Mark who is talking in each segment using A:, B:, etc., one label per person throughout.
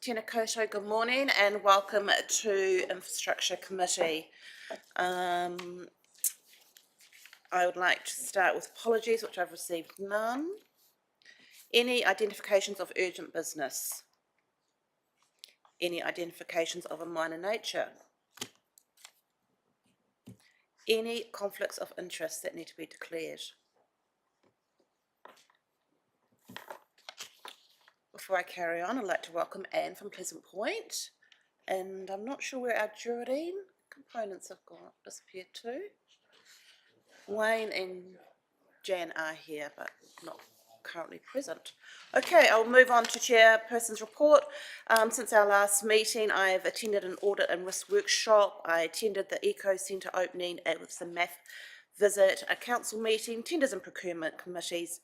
A: Tēnā koutou, good morning and welcome to Infrastructure Committee. I would like to start with apologies, which I've received none. Any identifications of urgent business? Any identifications of a minor nature? Any conflicts of interest that need to be declared? Before I carry on, I'd like to welcome Anne from Pleasant Point, and I'm not sure where our Geraldine components have disappeared to. Wayne and Jan are here, but not currently present. Okay, I'll move on to Chairperson's report. Since our last meeting, I've attended an audit and risk workshop. I attended the Eco Centre opening with the MAF visit, a council meeting, tenders and procurement committees,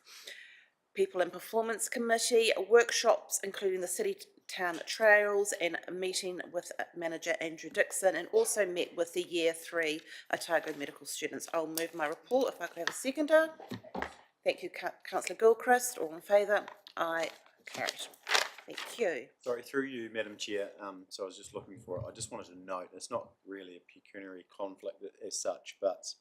A: people and performance committee, workshops including the city town trails, and a meeting with manager Andrew Dixon, and also met with the year 3 Otago medical students. I'll move my report if I could have a seconder. Thank you, Councillor Gilchrist. All in favour? Aye. Carried. Thank you.
B: Sorry, through you, Madam Chair. So I was just looking for it. I just wanted to note it's not really a pecuniary conflict as such, but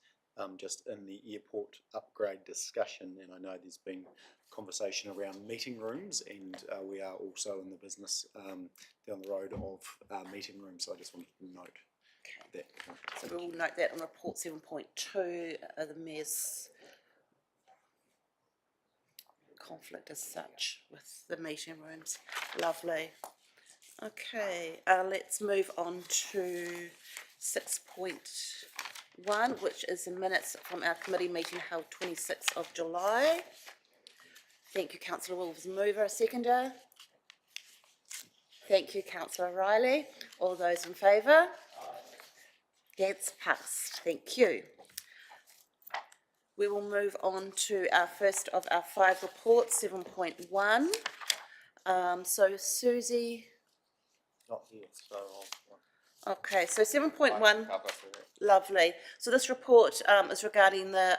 B: just in the airport upgrade discussion, and I know there's been conversation around meeting rooms, and we are also in the business down the road of meeting rooms. So I just wanted to note that.
A: So we will note that on report 7.2, the Mayor's conflict as such with the meeting rooms. Lovely. Okay, let's move on to 6.1, which is the minutes from our committee meeting held 26th of July. Thank you, Councillor Wolves. Mover, a seconder. Thank you, Councillor Riley. All those in favour? That's passed. Thank you. We will move on to our first of our 5 reports, 7.1. So Susie.
B: Not here, so
A: Okay, so 7.1. Lovely. So this report is regarding the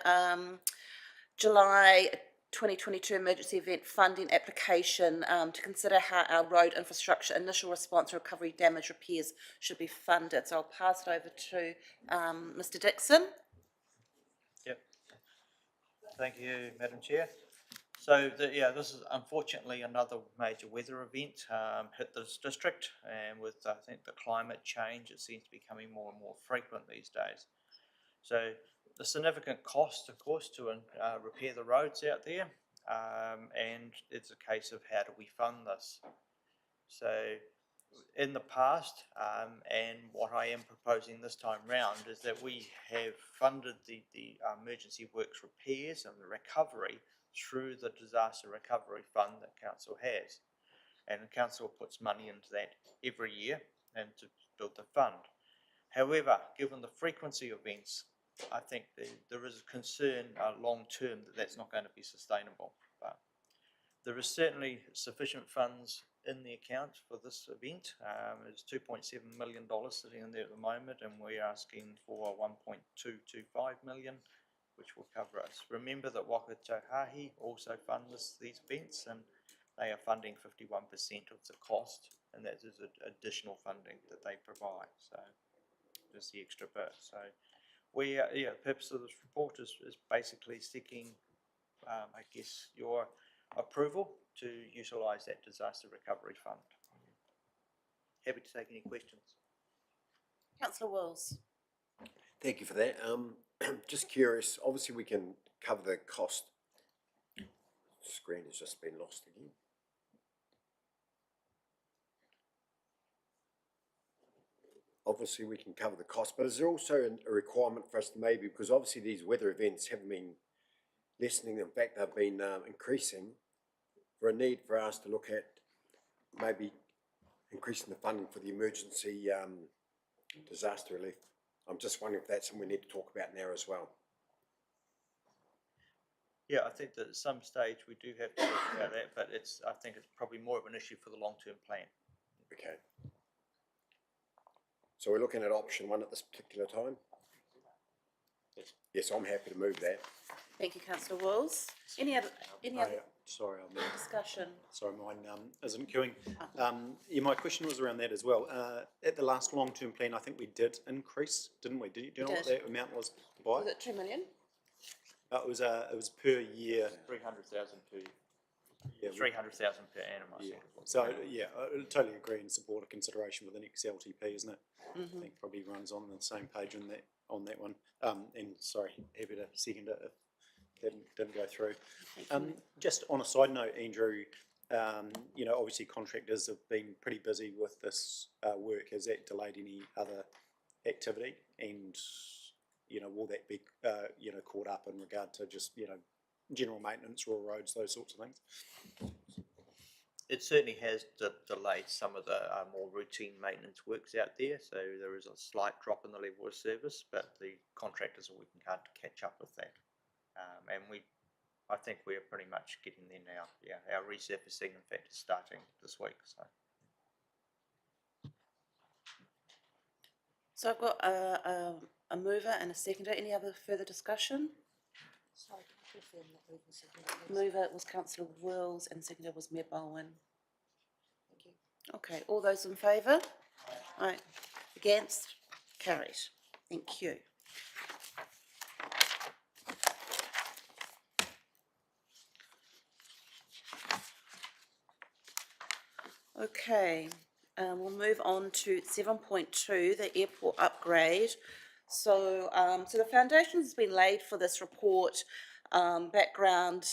A: July 2022 emergency event funding application to consider how our road infrastructure initial response recovery damage repairs should be funded. So I'll pass it over to Mr. Dixon.
C: Yep. Thank you, Madam Chair. So this is unfortunately another major weather event hit this district, and with I think the climate change, it seems to be becoming more and more frequent these days. So the significant cost, of course, to repair the roads out there, and it's a case of how do we fund this. So in the past, and what I am proposing this time round, is that we have funded the emergency works repairs and the recovery through the disaster recovery fund that council has, and the council puts money into that every year and to build the fund. However, given the frequency of events, I think there is a concern long term that that's not going to be sustainable. But there is certainly sufficient funds in the account for this event. There's $2.7 million sitting in there at the moment, and we're asking for 1.225 million, which will cover us. Remember that Wakatohahi also funds these events, and they are funding 51% of the cost, and that is additional funding that they provide. So just the extra bit. So we the purpose of this report is basically seeking, I guess, your approval to utilise that disaster recovery fund. Happy to take any questions.
A: Councillor Wills.
D: Thank you for that. Just curious, obviously we can cover the cost. The screen has just been lost again. Obviously we can cover the cost, but is there also a requirement for us to maybe, because obviously these weather events haven't been lessening, in fact they've been increasing, for a need for us to look at maybe increasing the funding for the emergency disaster relief. I'm just wondering if that's something we need to talk about now as well.
C: Yeah, I think that at some stage we do have to talk about that, but I think it's probably more of an issue for the long-term plan.
D: Okay. So we're looking at option 1 at this particular time?
C: Yes.
D: Yes, I'm happy to move that.
A: Thank you, Councillor Wills. Any other?
B: Sorry,
A: Discussion.
B: sorry, mine isn't queuing. Yeah, my question was around that as well. At the last long-term plan, I think we did increase, didn't we? Do you know what
A: did.
B: that amount was by?
A: Was it 2 million?
B: It was per year.
C: 300,000 per,
B: Yeah,
C: 300,000 per annum, I
B: yeah.
C: think. it was.
B: So yeah, I totally agree and support a consideration for the next LTP, isn't it?
A: Mm-hmm.
B: I think probably everyone's on the same page on that one. And sorry, happy to second it if that didn't go through. Just on a side note, Andrew, you know, obviously contractors have been pretty busy with this work. Has that delayed any other activity? And, you know, will that be, you know, caught up in regard to just, you know, general maintenance, rural roads, those sorts of things?
C: It certainly has delayed some of the more routine maintenance works out there, so there is a slight drop in the level of service, but the contractors are working hard to catch up with that. And I think we're pretty much getting there now. Yeah, our resurfacing, in fact, is starting this week.
A: So I've got a mover and a seconder. Any other further discussion?
E: Sorry, can I confirm that moving second, please?
A: Mover was Councillor Wills and seconder was Mayor Bowen.
E: Thank you.
A: Okay, all those in favour? Aye. Against? Carried. Thank you. Okay, we'll move on to 7.2, the airport upgrade. So, so the foundation has been laid for this report. Background,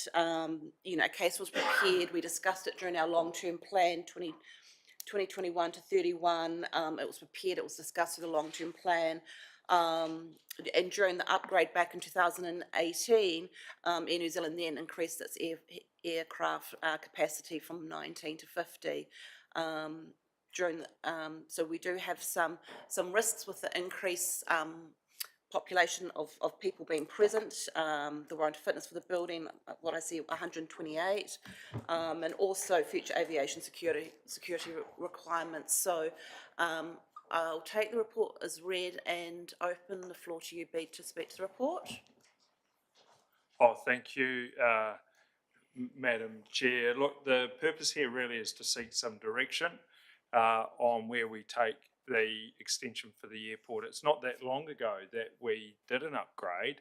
A: you know, case was prepared. We discussed it during our long-term plan, 2021 to 31. It was prepared, it was discussed with the long-term plan. And during the upgrade back in 2018, Air New Zealand then increased its aircraft capacity from 19 to 50. During the, so we do have some risks with the increase population of people being present, the warrant of fitness for the building, what I see 128, and also future aviation security requirements. So I'll take the report as read and open the floor to you, Bede, to speak to the report.
F: Oh, thank you, Madam Chair. Look, the purpose here really is to seek some direction on where we take the extension for the airport. It's not that long ago that we did an upgrade,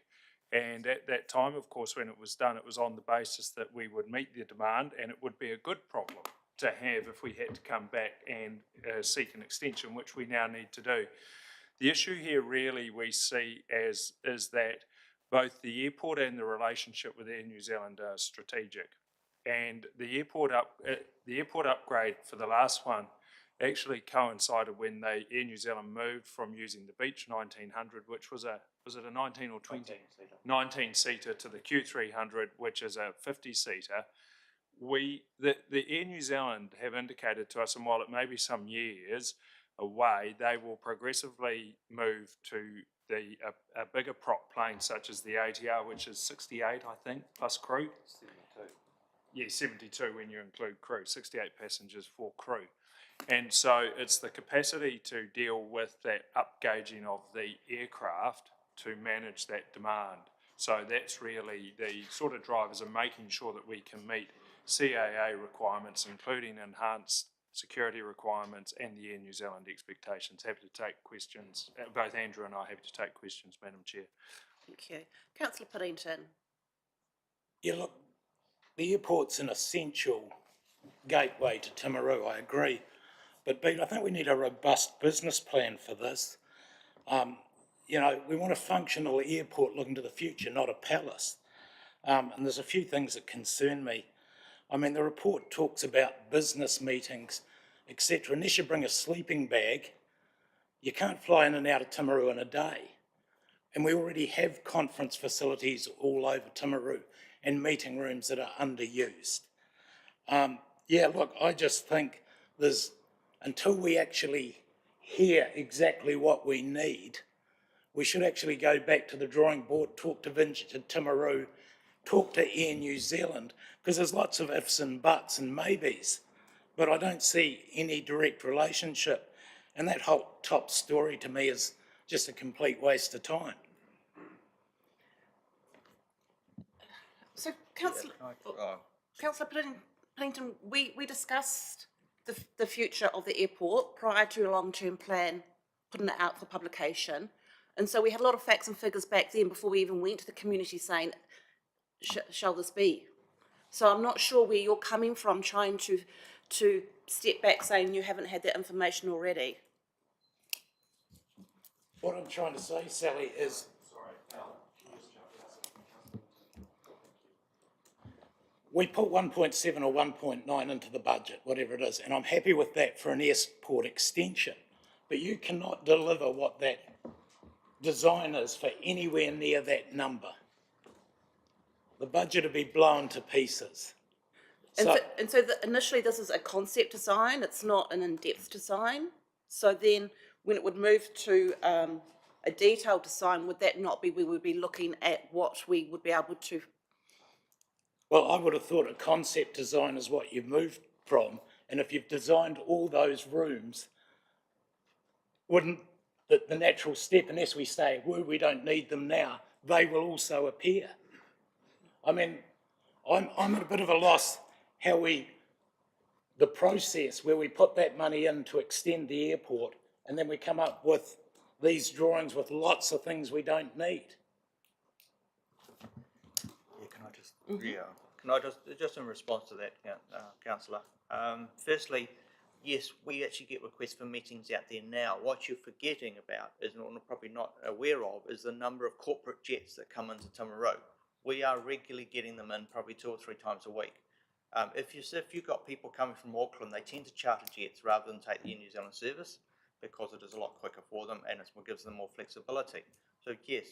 F: and at that time, of course, when it was done, it was on the basis that we would meet the demand and it would be a good problem to have if we had to come back and seek an extension, which we now need to do. The issue here really we see as is that both the airport and the relationship with Air New Zealand are strategic, and the airport upgrade for the last one actually coincided when Air New Zealand moved from using the Beach 1900, which was it a 19 or 20? 19-seater to the Q300, which is a 50-seater. The Air New Zealand have indicated to us, and while it may be some years away, they will progressively move to a bigger prop plane such as the ATR, which is 68, I think, plus crew. 72. Yeah, 72 when you include crew, 68 passengers for crew. And so it's the capacity to deal with that upgauging of the aircraft to manage that demand. So that's really the sort of drivers of making sure that we can meet CAA requirements, including enhanced security requirements and the Air New Zealand expectations. Happy to take questions. Both Andrew and I are happy to take questions, Madam Chair.
A: Thank you. Councillor Paddington.
G: Yeah, look, the airport's an essential gateway to Timaru, I agree. But Pete, I think we need a robust business plan for this. You know, we want a functional airport looking to the future, not a palace. And there's a few things that concern me. I mean, the report talks about business meetings, etc. Unless you bring a sleeping bag, you can't fly in and out of Timaru in a day. And we already have conference facilities all over Timaru and meeting rooms that are underused. Yeah, look, I just think until we actually hear exactly what we need, we should actually go back to the drawing board, talk to Timaru, talk to Air New Zealand, because there's lots of ifs and buts and maybes, but I don't see any direct relationship. And that whole top story to me is just a complete waste of time.
A: So, Councillor, Councillor Pennington, we discussed the future of the airport prior to a long-term plan, putting it out for publication. And so we had a lot of facts and figures back then before we even went to the community saying, shall this be? So I'm not sure where you're coming from trying to step back saying you haven't had that information already.
G: What I'm trying to say, Sally, is we put 1.7 or 1.9 into the budget, whatever it is, and I'm happy with that for an airport extension. But you cannot deliver what that design is for anywhere near that number. The budget would be blown to pieces.
A: And so initially this is a concept design, it's not an in-depth design. So then when it would move to a detailed design, would that not be, we would be looking at what we would be able to?
G: Well, I would have thought a concept design is what you've moved from, and if you've designed all those rooms, wouldn't the natural step, unless we say, well, we don't need them now, they will also appear. I mean, I'm at a bit of a loss how the process where we put that money in to extend the airport, and then we come up with these drawings with lots of things we don't need.
C: Yeah, can I just in response to that, councillor, firstly, yes, we actually get requests for meetings out there now. What you're forgetting about is, or probably not aware of, is the number of corporate jets that come into Timaru. We are regularly getting them in probably 2 or 3 times a week. If you've got people coming from Auckland, they tend to charter jets rather than take the Air New Zealand service because it is a lot quicker for them and it gives them more flexibility. So yes,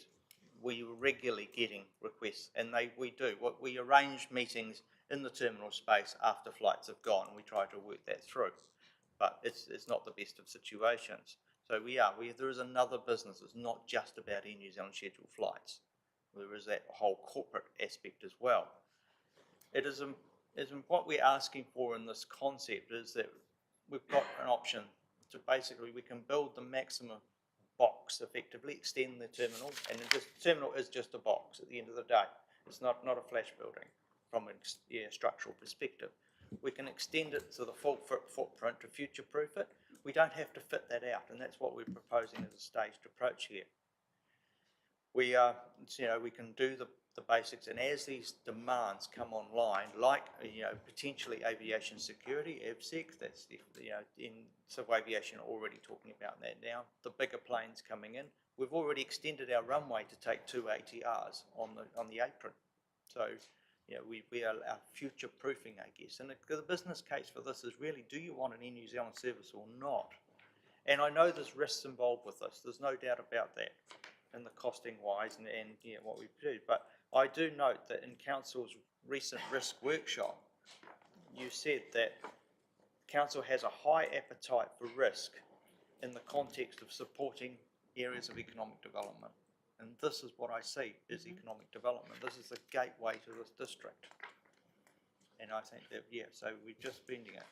C: we are regularly getting requests, and we arrange meetings in the terminal space after flights have gone. We try to work that through, but it's not the best of situations. So there is another business. It's not just about Air New Zealand scheduled flights. There is that whole corporate aspect as well. What we're asking for in this concept is that we've got an option to basically, we can build the maximum box effectively, extend the terminal, and the terminal is just a box at the end of the day. It's not a flash building from a structural perspective. We can extend it to the full footprint to future-proof it. We don't have to fit that out, and that's what we're proposing as a staged approach here. We can do the basics, and as these demands come online, like potentially aviation security, AVSEC, that's in civil aviation already talking about that now. The bigger planes coming in, we've already extended our runway to take 2 ATRs on the apron. So we are future proofing, I guess. And the business case for this is really, do you want an Air New Zealand service or not? And I know there's risks involved with this. There's no doubt about that, and the costing wise and what we do. But I do note that in Council's recent risk workshop, you said that Council has a high appetite for risk in the context of supporting areas of economic development. And this is what I see is economic development. This is the gateway to this district. And I think that, so we're just bending it,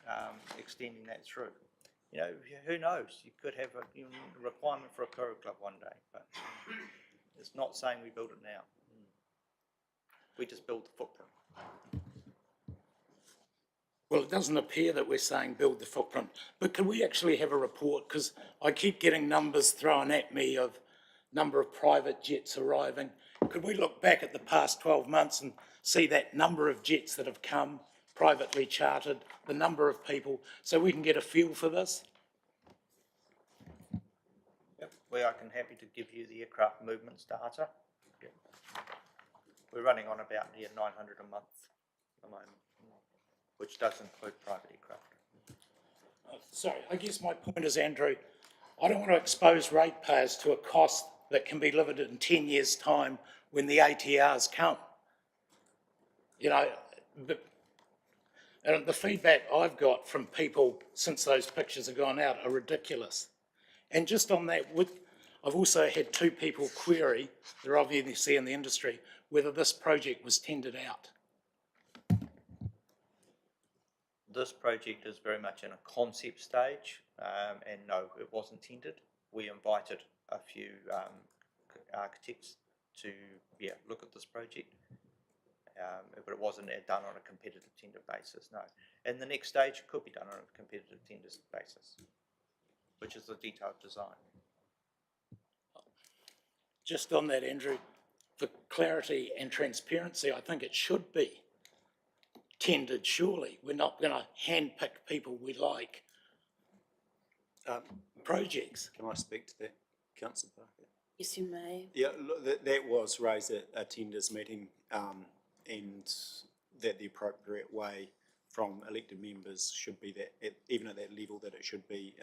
C: extending that through. Who knows? You could have a requirement for a Kuru Club one day, but it's not saying we build it now. We just build the footprint.
G: Well, it doesn't appear that we're saying build the footprint, but can we actually have a report? Because I keep getting numbers thrown at me of number of private jets arriving. Could we look back at the past 12 months and see that number of jets that have come, privately chartered, the number of people, so we can get a feel for this?
C: Yep, I can happy to give you the aircraft movements data. Yep. We're running on about 900 a month at the moment, which does include private aircraft.
G: Sorry, I guess my point is, Andrew, I don't want to expose ratepayers to a cost that can be delivered in 10 years' time when the ATRs come. And the feedback I've got from people since those pictures have gone out are ridiculous. And just on that, I've also had 2 people query, they're obviously in the industry, whether this project was tendered out.
C: This project is very much in a concept stage, and no, it wasn't tendered. We invited a few architects to look at this project, but it wasn't done on a competitive tender basis, no. And the next stage could be done on a competitive tender basis, which is the detailed design.
G: Just on that, Andrew, for clarity and transparency, I think it should be tendered, surely. We're not going to handpick people we like. Projects.
B: Can I speak to that, Councillor Parker?
A: Yes, you may.
B: Yeah, look, that was raised at a tenders meeting, and that the appropriate way from elected members should be that, even at that level, that it should be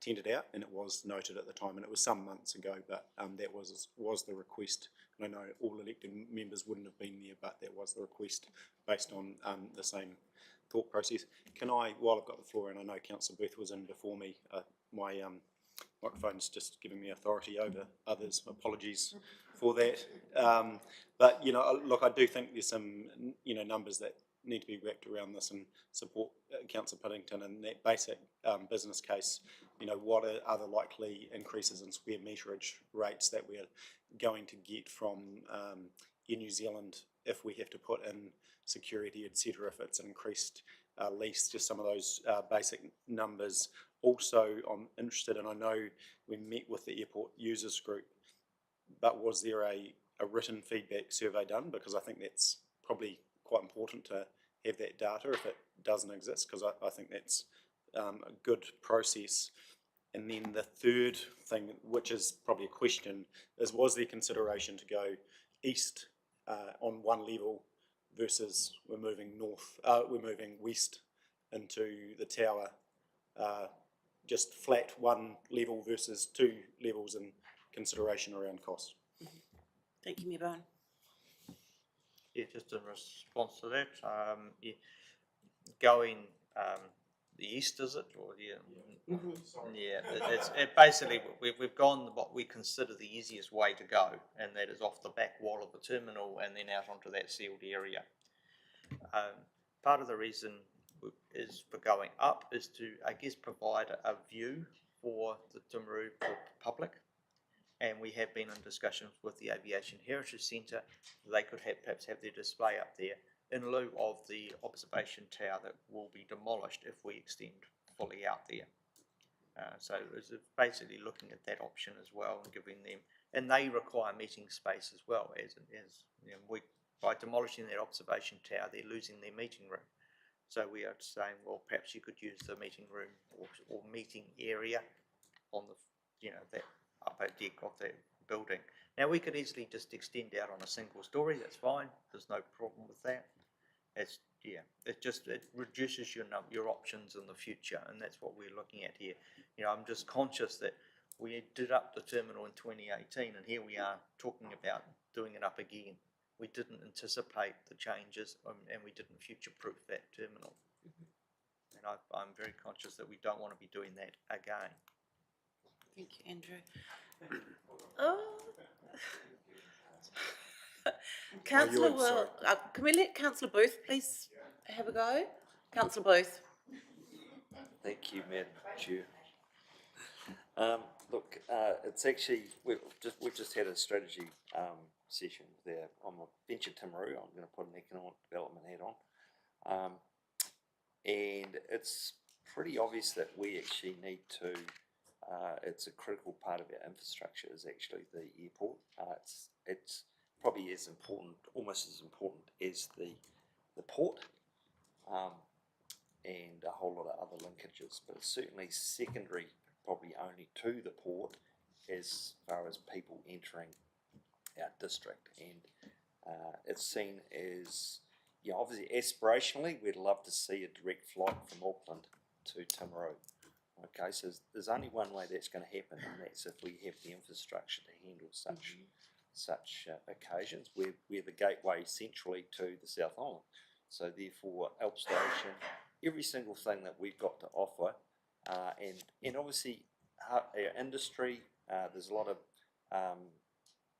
B: tendered out, and it was noted at the time, and it was some months ago, but that was the request. And I know all elected members wouldn't have been there, but that was the request based on the same thought process. Can I, while I've got the floor, and I know Councillor Booth was in before me, my microphone's just giving me authority over others. Apologies for that. But, you know, look, I do think there's some, you know, numbers that need to be wrapped around this and support Councillor Puddington and that basic business case. You know, what are the likely increases in square meterage rates that we're going to get from Air New Zealand if we have to put in security, etc., if it's an increased lease, just some of those basic numbers. Also, I'm interested, and I know we met with the airport users group, but was there a written feedback survey done? Because I think that's probably quite important to have that data if it doesn't exist, because I think that's a good process. And then the third thing, which is probably a question, is was there consideration to go east on one level versus we're moving west into the tower, just flat one level versus two levels, in consideration around cost?
A: Thank you, Mayor Bowen.
C: Yeah, just in response to that, yeah, going the east, is it? Or yeah, yeah, basically we've gone what we consider the easiest way to go, and that is off the back wall of the terminal and then out onto that sealed area. Part of the reason is for going up is to, I guess, provide a view for the Timaru public. And we have been in discussions with the Aviation Heritage Centre. They could perhaps have their display up there in lieu of the observation tower that will be demolished if we extend fully out there. So it's basically looking at that option as well and giving them, and they require meeting space as well, as you know, by demolishing that observation tower, they're losing their meeting room. So we are saying, well, perhaps you could use the meeting room or meeting area on the, you know, that upper deck of that building. Now we could easily just extend out on a single story. That's fine. There's no problem with that. It's, yeah, it reduces your options in the future, and that's what we're looking at here. You know, I'm just conscious that we did up the terminal in 2018, and here we are talking about doing it up again. We didn't anticipate the changes, and we didn't future-proof that terminal. And I'm very conscious that we don't want to be doing that again.
A: Thank you, Andrew. Oh. Councillor Will, can we let Councillor Booth please have a go? Councillor Booth.
H: Thank you, Madam Chair. Look, it's actually, we've just had a strategy session there. I'm a venture Timaru. I'm going to put an economic development hat on. And it's pretty obvious that we actually need to, it's a critical part of our infrastructure is actually the airport. It's probably as important, almost as important as the port. And a whole lot of other linkages, but it's certainly secondary, probably only to the port as far as people entering our district. And it's seen as, you know, obviously aspirationally we'd love to see a direct flight from Auckland to Timaru. Okay, so there's only one way that's going to happen, and that's if we have the infrastructure to handle such occasions. We're the gateway centrally to the South Island, so therefore Alp Station, every single thing that we've got to offer, and obviously our industry, there's a lot of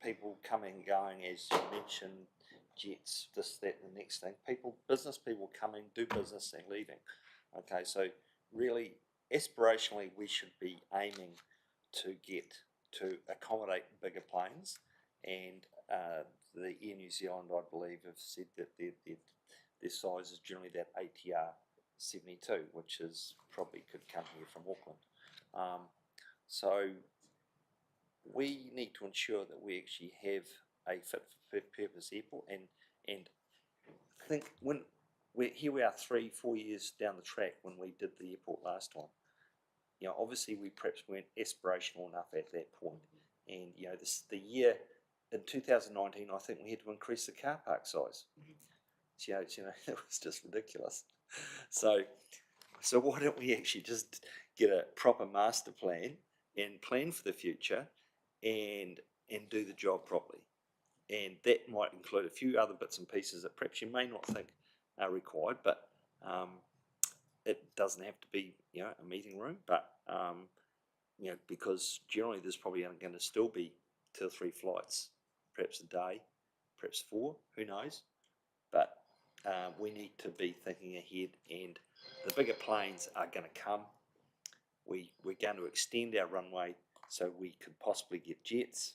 H: people coming and going, as you mentioned, jets, this, that, and the next thing. Business people coming, do business and leaving. Okay, so really, aspirationally, we should be aiming to get to accommodate bigger planes, and the Air New Zealand, I believe, have said that their size is generally that ATR 72, which is probably could come here from Auckland. So we need to ensure that we actually have a fit for purpose airport, and I think when here we are 3-4 years down the track when we did the airport last time. You know, obviously we perhaps weren't aspirational enough at that point, and you know, the year in 2019, I think we had to increase the car park size. You know, it was just ridiculous. So why don't we actually just get a proper master plan and plan for the future, and do the job properly? And that might include a few other bits and pieces that perhaps you may not think are required, but it doesn't have to be, you know, a meeting room, but you know, because generally there's probably going to still be 2 or 3 flights, perhaps a day, perhaps 4, who knows? But we need to be thinking ahead, and the bigger planes are going to come. We're going to extend our runway so we could possibly get jets.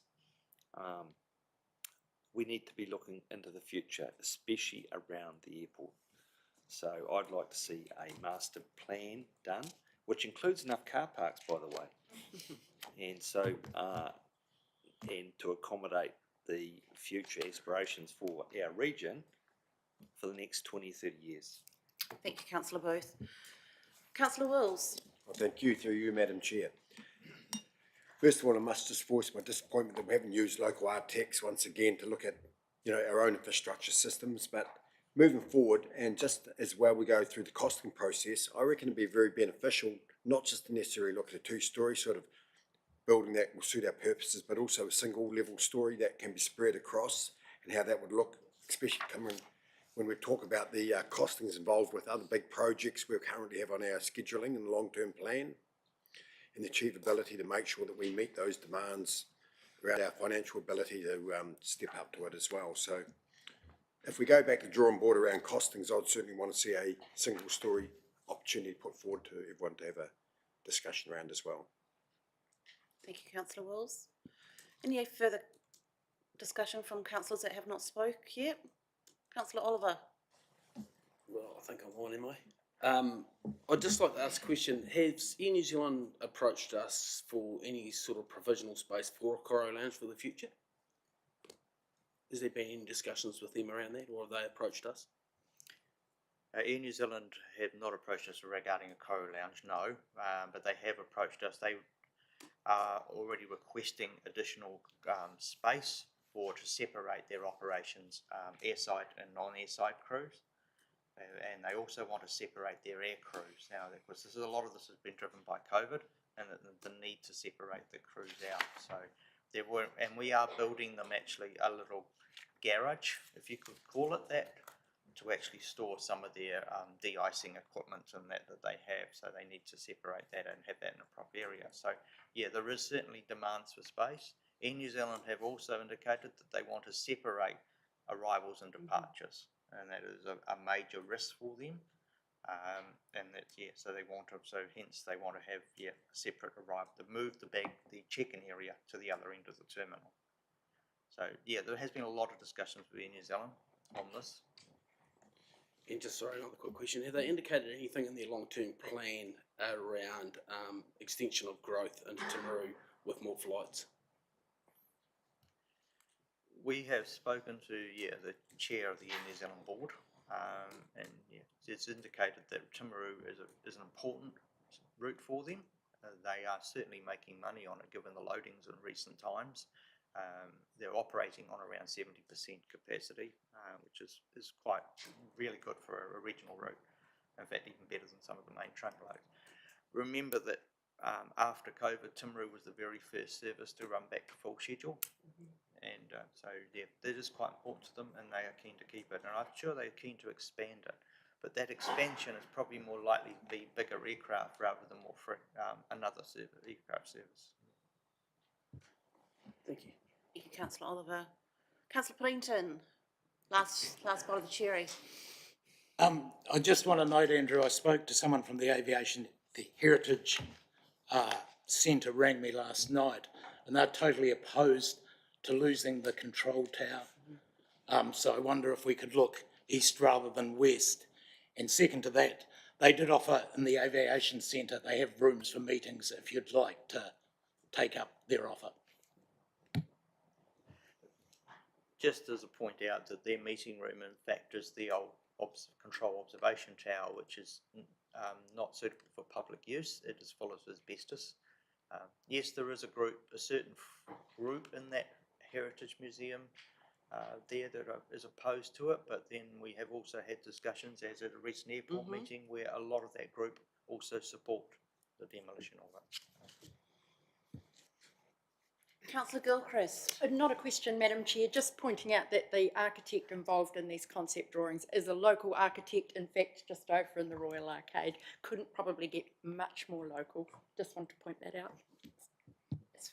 H: We need to be looking into the future, especially around the airport. So I'd like to see a master plan done, which includes enough car parks, by the way, and so and to accommodate the future aspirations for our region for the next 20-30 years.
A: Thank you, Councillor Booth. Councillor Wills.
D: Well, thank you, through you, Madam Chair. First of all, I must just voice my disappointment that we haven't used local architects once again to look at, you know, our own infrastructure systems. But moving forward, and just as well we go through the costing process, I reckon it'd be very beneficial not just to necessarily look at a 2-story sort of building that will suit our purposes, but also a single level story that can be spread across, and how that would look, especially coming when we talk about the costings involved with other big projects we currently have on our scheduling and long-term plan, and the achievability to make sure that we meet those demands around our financial ability to step up to it as well. So if we go back to the drawing board around costings, I'd certainly want to see a single story opportunity put forward to everyone to have a discussion around as well.
A: Thank you, Councillor Wills. Any further discussion from councillors that have not spoke yet? Councillor Oliver.
I: Well, I think I'm on, am I? I'd just like to ask a question. Has Air New Zealand approached us for any sort of provisional space for a Koro Lounge for the future? Has there been any discussions with them around that, or have they approached us?
C: Air New Zealand have not approached us regarding a Koro Lounge, no, but they have approached us. They are already requesting additional space to separate their operations, airside and non-airside crews. And they also want to separate their air crews now, because a lot of this has been driven by COVID, and the need to separate the crews out. So we are building them actually a little garage, if you could call it that, to actually store some of their de-icing equipment and that they have. So they need to separate that and have that in a proper area. So yeah, there is certainly demands for space. Air New Zealand have also indicated that they want to separate arrivals and departures, and that is a major risk for them. And that, yeah, so hence they want to have, yeah, a separate arrival, to move the check-in area to the other end of the terminal. So yeah, there has been a lot of discussions with Air New Zealand on this.
I: And just, sorry, another quick question. Have they indicated anything in their long-term plan around extension of growth into Timaru with more flights?
C: We have spoken to, yeah, the chair of the Air New Zealand board, and yeah, it's indicated that Timaru is an important route for them. They are certainly making money on it, given the loadings in recent times. They're operating on around 70% capacity, which is quite really good for a regional route. In fact, even better than some of the main trunk loads. Remember that after COVID, Timaru was the very first service to run back to full schedule. And so yeah, that is quite important to them, and they are keen to keep it. And I'm sure they're keen to expand it, but that expansion is probably more likely to be bigger aircraft rather than another aircraft service.
I: Thank you.
A: Thank you, Councillor Oliver. Councillor Pennington, last part of the cherry.
G: I just want to note, Andrew, I spoke to someone from the aviation, the Heritage Centre rang me last night, and they're totally opposed to losing the control tower. So I wonder if we could look east rather than west. And second to that, they did offer in the aviation centre, they have rooms for meetings if you'd like to take up their offer.
C: Just as a point out that their meeting room in fact is the old control observation tower, which is not suitable for public use. It is full of asbestos. Yes, there is a certain group in that heritage museum there that is opposed to it, but then we have also had discussions, as at a recent airport meeting, where a lot of that group also support the demolition of it.
A: Councillor Gilchrist.
E: Not a question, Madam Chair, just pointing out that the architect involved in these concept drawings is a local architect, in fact, just over in the Royal Arcade. Couldn't probably get much more local. Just want to point that out.
A: It's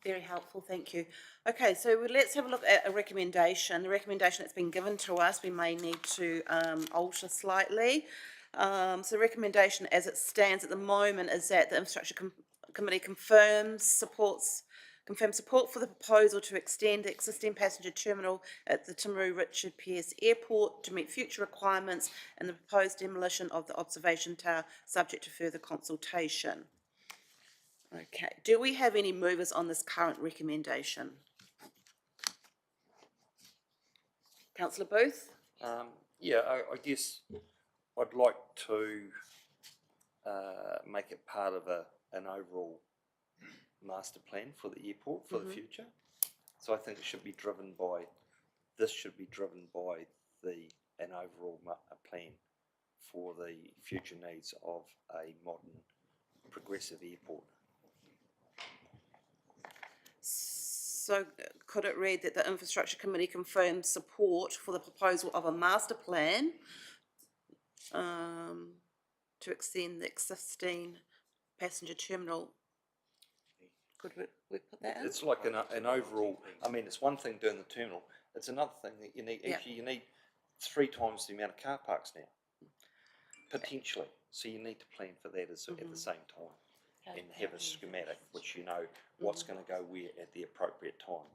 A: very helpful, thank you. Okay, so let's have a look at a recommendation. The recommendation that's been given to us, we may need to alter slightly. So the recommendation as it stands at the moment is that the Infrastructure Committee confirms support for the proposal to extend the existing passenger terminal at the Timaru Richard Pearce Airport to meet future requirements and the proposed demolition of the observation tower subject to further consultation. Okay, do we have any movers on this current recommendation? Councillor Booth?
H: Yeah, I guess I'd like to make it part of an overall master plan for the airport for the future. So I think it should be driven by, an overall plan for the future needs of a modern, progressive airport.
A: So could it read that the Infrastructure Committee confirms support for the proposal of a master plan to extend the existing passenger terminal? Could we put that in?
H: It's like an overall, I mean, it's one thing doing the terminal, it's another thing that you need,
A: Yeah.
H: actually you need 3 times the amount of car parks now, potentially. So you need to plan for that at the same time and have a schematic which you know what's going to go where at the appropriate time.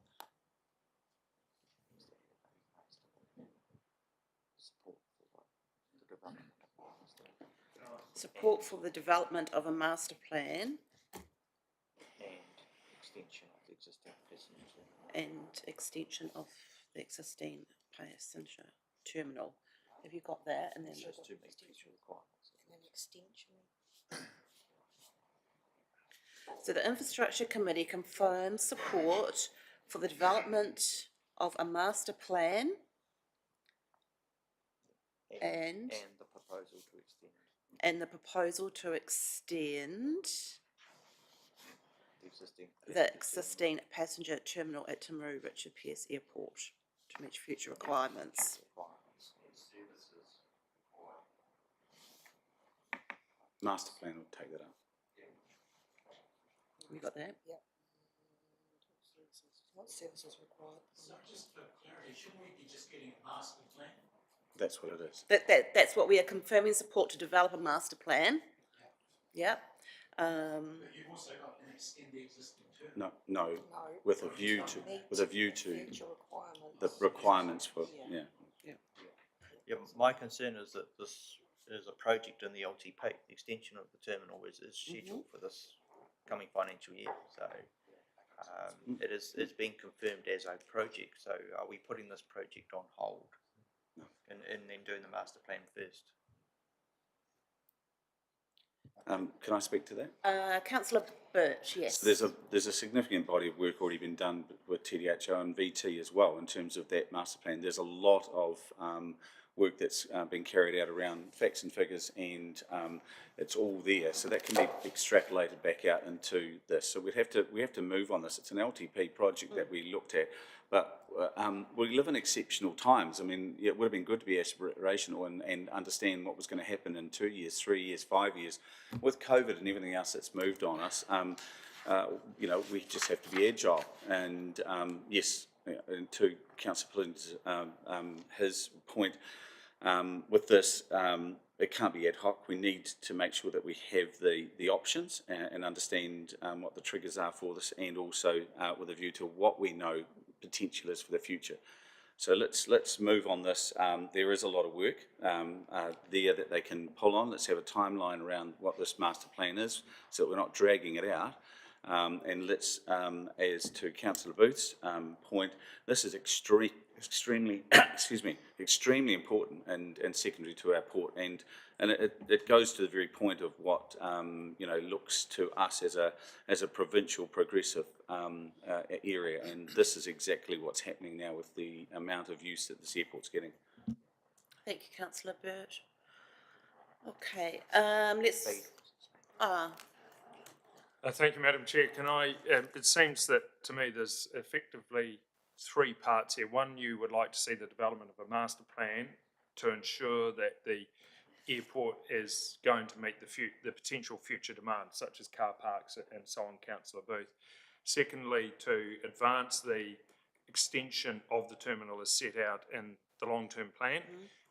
A: Support for the development of a master plan
C: And extension of the existing passenger terminal.
A: and extension of the existing passenger terminal. Have you got that? And then
C: So it's to meet future requirements.
E: And an extension.
A: so the Infrastructure Committee confirms support for the development of a master plan and
C: the proposal to extend
A: the proposal to extend
C: the
A: the existing passenger terminal at Timaru Richard Pearce Airport to meet future requirements.
B: Master plan would take that up.
A: You got that?
E: Yep. What services required?
G: So just for clarity, shouldn't we be just getting a master plan?
B: That's what it is.
A: That's what we are confirming, support to develop a master plan. Yep.
G: But you've also got an extend the existing terminal.
B: No, with a view to,
E: Future requirements.
B: the requirements for, yeah.
C: Yeah, my concern is that this is a project in the LTP. The extension of the terminal is scheduled for this coming financial year. So it's been confirmed as a project. So are we putting this project on hold and then doing the master plan first?
B: Can I speak to that?
A: Councillor Birch, yes.
B: So there's a significant body of work already been done with TDHO and VT as well in terms of that master plan. There's a lot of work that's been carried out around facts and figures, and it's all there. So that can be extrapolated back out into this. So we have to move on this. It's an LTP project that we looked at, but we live in exceptional times. I mean, it would have been good to be aspirational and understand what was going to happen in 2 years, 3 years, 5 years. With COVID and everything else that's moved on us, we just have to be agile. And yes, and to Councillor Plin's his point, with this, it can't be ad hoc. We need to make sure that we have the options and understand what the triggers are for this, and also with a view to what we know
J: potential is for the future. So let's move on this. There is a lot of work there that they can pull on. Let's have a timeline around what this master plan is, so that we're not dragging it out. And let's, as to Councillor Booth's point, this is extremely, extremely important and secondary to our port, and it goes to the very point of what looks to us as a provincial progressive area, and this is exactly what's happening now with the amount of use that this airport's getting.
A: Thank you, Councillor Burt. Okay, let's.
F: Thank you, Madam Chair. Can I, it seems that to me there's effectively three parts here. One, you would like to see the development of a master plan to ensure that the airport is going to meet the potential future demand, such as car parks and so on, Councillor Booth. Secondly, to advance the extension of the terminal as set out in the long-term plan.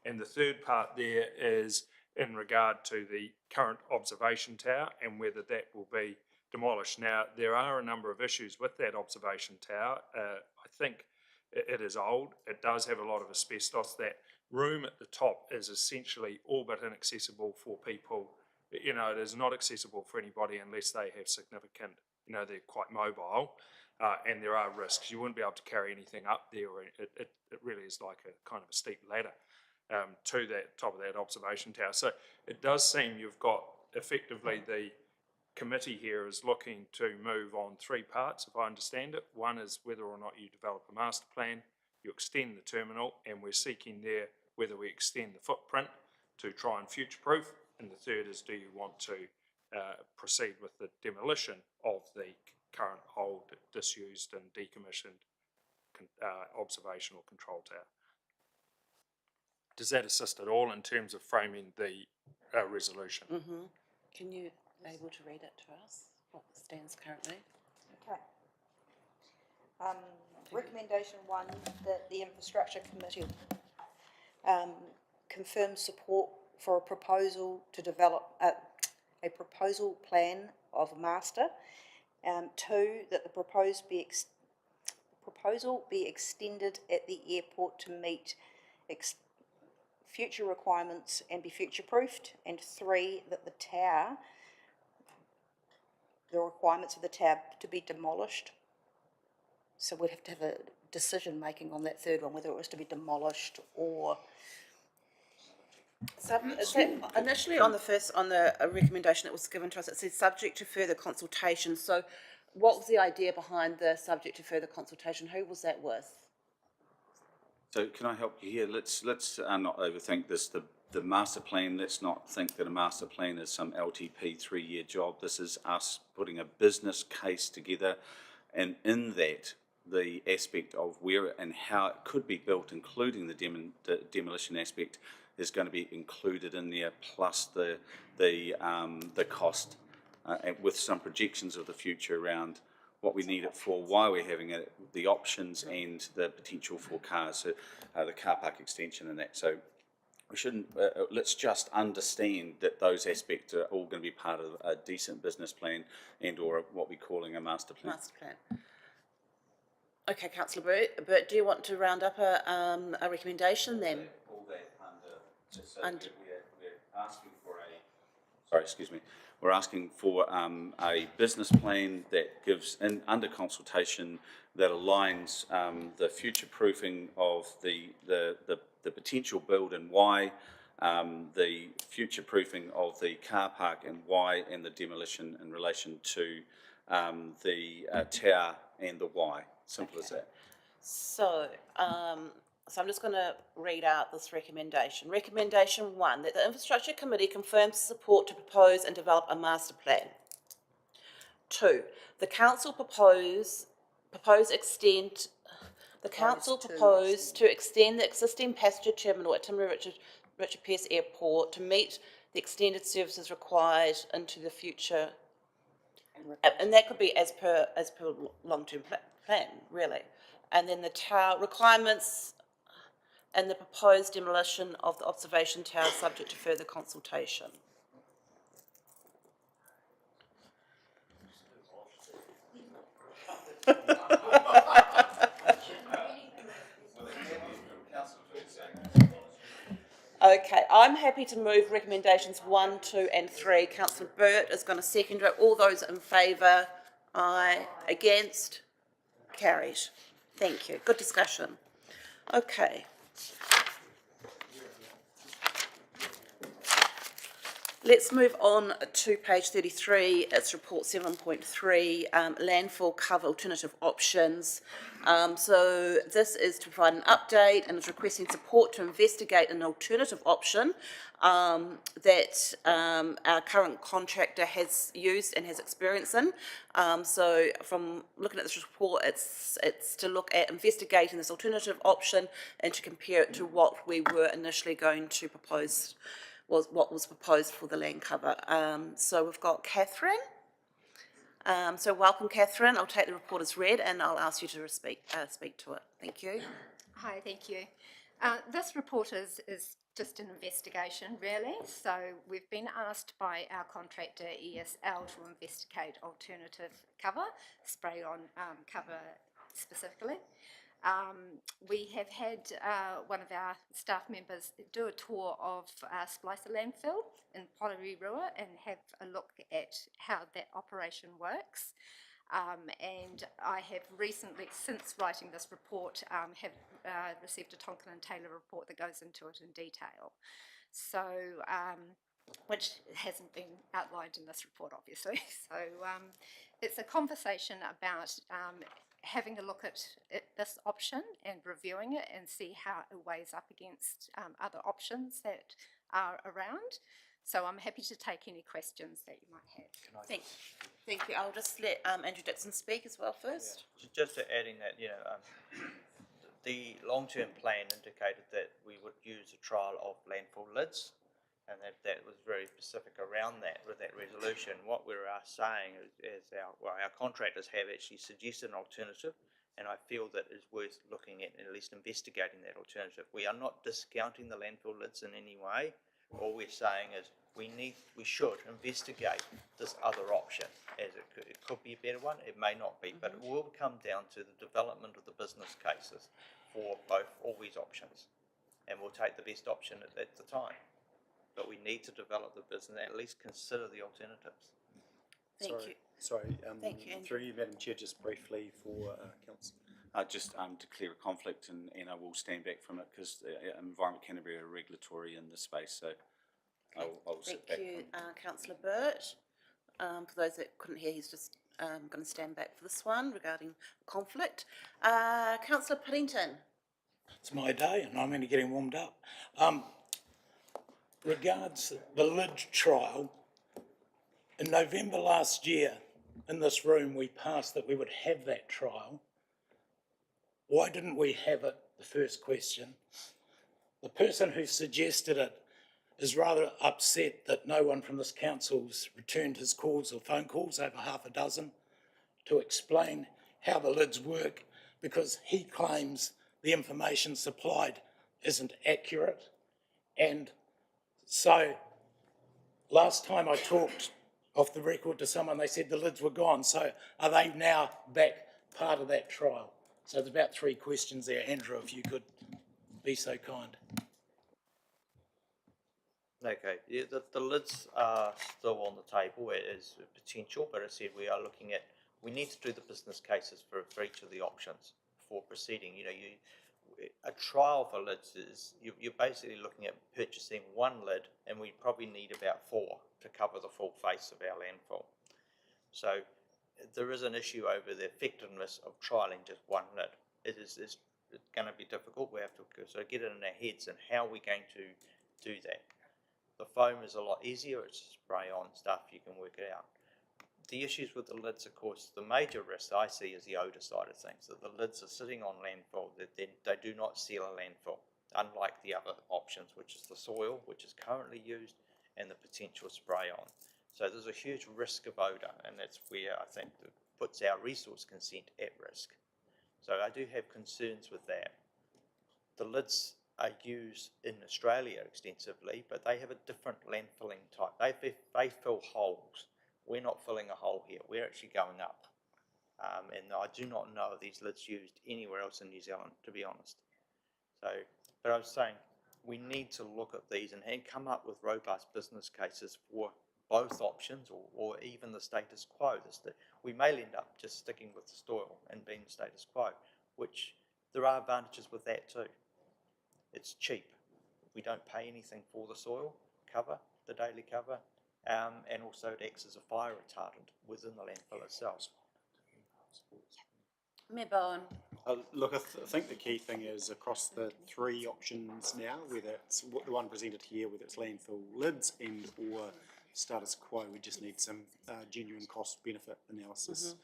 F: And the third part there is in regard to the current observation tower and whether that will be demolished. Now, there are a number of issues with that observation tower. I think it is old. It does have a lot of asbestos. That room at the top is essentially all but inaccessible for people. It is not accessible for anybody unless they have significant, they're quite mobile, and there are risks. You wouldn't be able to carry anything up there. It really is like a kind of a steep ladder to that top of that observation tower. So it does seem you've got effectively the committee here is looking to move on three parts, if I understand it. One is whether or not you develop a master plan, you extend the terminal, and we're seeking there whether we extend the footprint to try and future-proof. And the third is, do you want to proceed with the demolition of the current old, disused and decommissioned observational control tower? Does that assist at all in terms of framing the resolution?
A: Can you able to read it to us, what stands currently?
K: Okay. Recommendation 1, that the Infrastructure Committee confirms support for a proposal to develop a proposal plan of a master. 2, that the proposal be extended at the airport to meet future requirements and be future-proofed. And 3, that the requirements of the tower to be demolished. So we'd have to have a decision making on that third one, whether it was to be demolished or.
A: So is that initially on the recommendation that was given to us, it said subject to further consultation. So what was the idea behind the subject to further consultation? Who was that with?
J: So can I help you here? Let's not overthink this. The master plan, let's not think that a master plan is some LTP 3-year job. This is us putting a business case together, and in that, the aspect of where and how it could be built, including the demolition aspect, is going to be included in there, plus the cost, and with some projections of the future around what we need it for, why we're having it, the options and the potential for cars, so the car park extension and that. So we shouldn't, let's just understand that those aspects are all going to be part of a decent business plan and or what we're calling a master plan.
A: Master plan. Okay, Councillor Burt, do you want to round up a recommendation then?
J: All that under we're asking for we're asking for a business plan that gives, under consultation, that aligns the future proofing of the potential build and why, the future proofing of the car park and why, and the demolition in relation to the tower and the why. Simple as that.
A: So, so I'm just going to read out this recommendation. Recommendation 1, that the Infrastructure Committee confirms support to propose and develop a master plan. 2, the council propose to extend the existing passenger terminal at Richard Pearce Airport to meet the extended services required into the future, and that could be as per long-term plan, really. And then the tower requirements and the proposed demolition of the observation tower subject to further consultation. I'm happy to move recommendations 1, 2 and 3. Councillor Burt is going to second it. All those in favour? Aye. Against? Carried. Thank you. Good discussion. Okay. Let's move on to page 33. It's report 7.3, landfill cover alternative options. So this is to provide an update and is requesting support to investigate an alternative option that our current contractor has used and has experience in. So from looking at this report, it's to look at investigating this alternative option and to compare it to what we were initially going to propose, was what was proposed for the land cover. So we've got Catherine. So welcome, Catherine. I'll take the report as read and I'll ask you to speak to it. Thank you.
L: Hi, thank you. This report is just an investigation, really. So we've been asked by our contractor ESL to investigate alternative cover, spray-on cover specifically. We have had one of our staff members do a tour of Splicer landfill in Porirua and have a look at how that operation works. And I have recently, since writing this report, have received a Tonkin and Taylor report that goes into it in detail. So, which hasn't been outlined in this report, obviously. So it's a conversation about having a look at this option and reviewing it and see how it weighs up against other options that are around. So I'm happy to take any questions that you might have.
A: Thank you. I'll just let Andrew Dixon speak as well first.
C: Yeah. Just adding that, the long-term plan indicated that we would use a trial of landfill lids, and that was very specific around that with that resolution. What we are saying is our contractors have actually suggested an alternative, and I feel that it's worth looking at least investigating that alternative. We are not discounting the landfill lids in any way. All we're saying is we should investigate this other option, as it could be a better one, it may not be, but it will come down to the development of the business cases for all these options, and we'll take the best option at the time. But we need to develop the business, at least consider the alternatives.
A: Thank you.
B: Sorry,
A: Thank you, Andrew.
B: through you, Madam Chair, just briefly for council.
J: Just declare a conflict and I will stand back from it because Environment Canterbury are regulatory in this space, so I'll sit back.
A: Thank you, Councillor Burt. For those that couldn't hear, he's just going to stand back for this one regarding conflict. Councillor Paddington.
G: It's my day and I'm only getting warmed up. Regards the lid trial, in November last year, in this room, we passed that we would have that trial. Why didn't we have it? The first question. The person who suggested it is rather upset that no one from this council's returned his calls or phone calls, over half a dozen, to explain how the lids work, because he claims the information supplied isn't accurate. And so last time I talked off the record to someone, they said the lids were gone. So are they now back part of that trial? So there's about 3 questions there. Andrew, if you could be so kind.
C: Okay, yeah, the lids are still on the table as a potential, but as I said, we need to do the business cases for each of the options before proceeding. A trial for lids is, you're basically looking at purchasing one lid, and we probably need about 4 to cover the full face of our landfill. So there is an issue over the effectiveness of trialling just one lid. It's going to be difficult. We have to sort of get it in our heads and how we're going to do that. The foam is a lot easier. It's spray-on stuff. You can work it out. The issues with the lids, of course, the major risk I see is the odour side of things, that the lids are sitting on landfill, that they do not seal a landfill, unlike the other options, which is the soil, which is currently used, and the potential spray-on. So there's a huge risk of odour, and that's where I think it puts our resource consent at risk. So I do have concerns with that. The lids are used in Australia extensively, but they have a different landfilling type. They fill holes. We're not filling a hole here. We're actually going up. And I do not know of these lids used anywhere else in New Zealand, to be honest. So, but I was saying, we need to look at these and come up with robust business cases for both options, or even the status quo. We may end up just sticking with the soil and being the status quo, which there are advantages with that too. It's cheap. We don't pay anything for the soil cover, the daily cover, and also it acts as a fire retardant within the landfill itself.
A: Mayor Bowen.
B: Look, I think the key thing is across the three options now, whether it's the one presented here, whether it's landfill lids and or status quo, we just need some genuine cost benefit analysis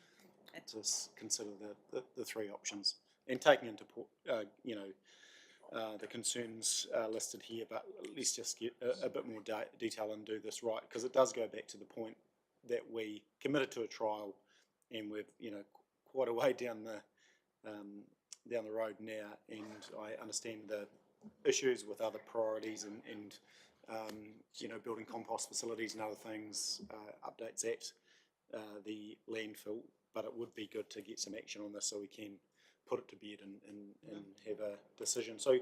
B: to consider the three options and taking into the concerns listed here, but let's just get a bit more detail and do this right, because it does go back to the point that we committed to a trial and we've quite a way down the road now, and I understand the issues with other priorities and building compost facilities and other things, updates at the landfill, but it would be good to get some action on this so we can put it to bed and have a decision. So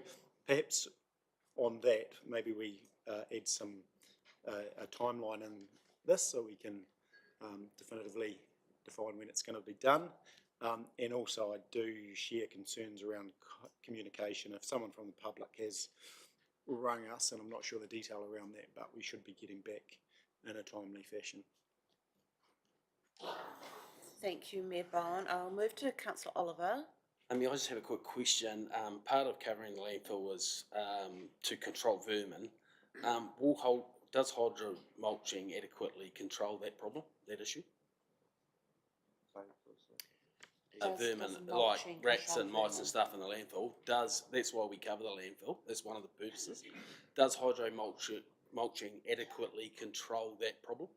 B: perhaps on that, maybe we add some a timeline in this so we can definitively define when it's going to be done. And also I do share concerns around communication. If someone from the public has rung us, and I'm not sure the detail around that, but we should be getting back in a timely fashion.
A: Thank you, Mayor Bowen. I'll move to Councillor Oliver.
I: I just have a quick question. Part of covering the landfill was to control vermin. Does hydro mulching adequately control that problem, that issue? Vermin, like rats and mice and stuff in the landfill, that's why we cover the landfill, that's one of the purposes. Does hydro mulching adequately control that problem?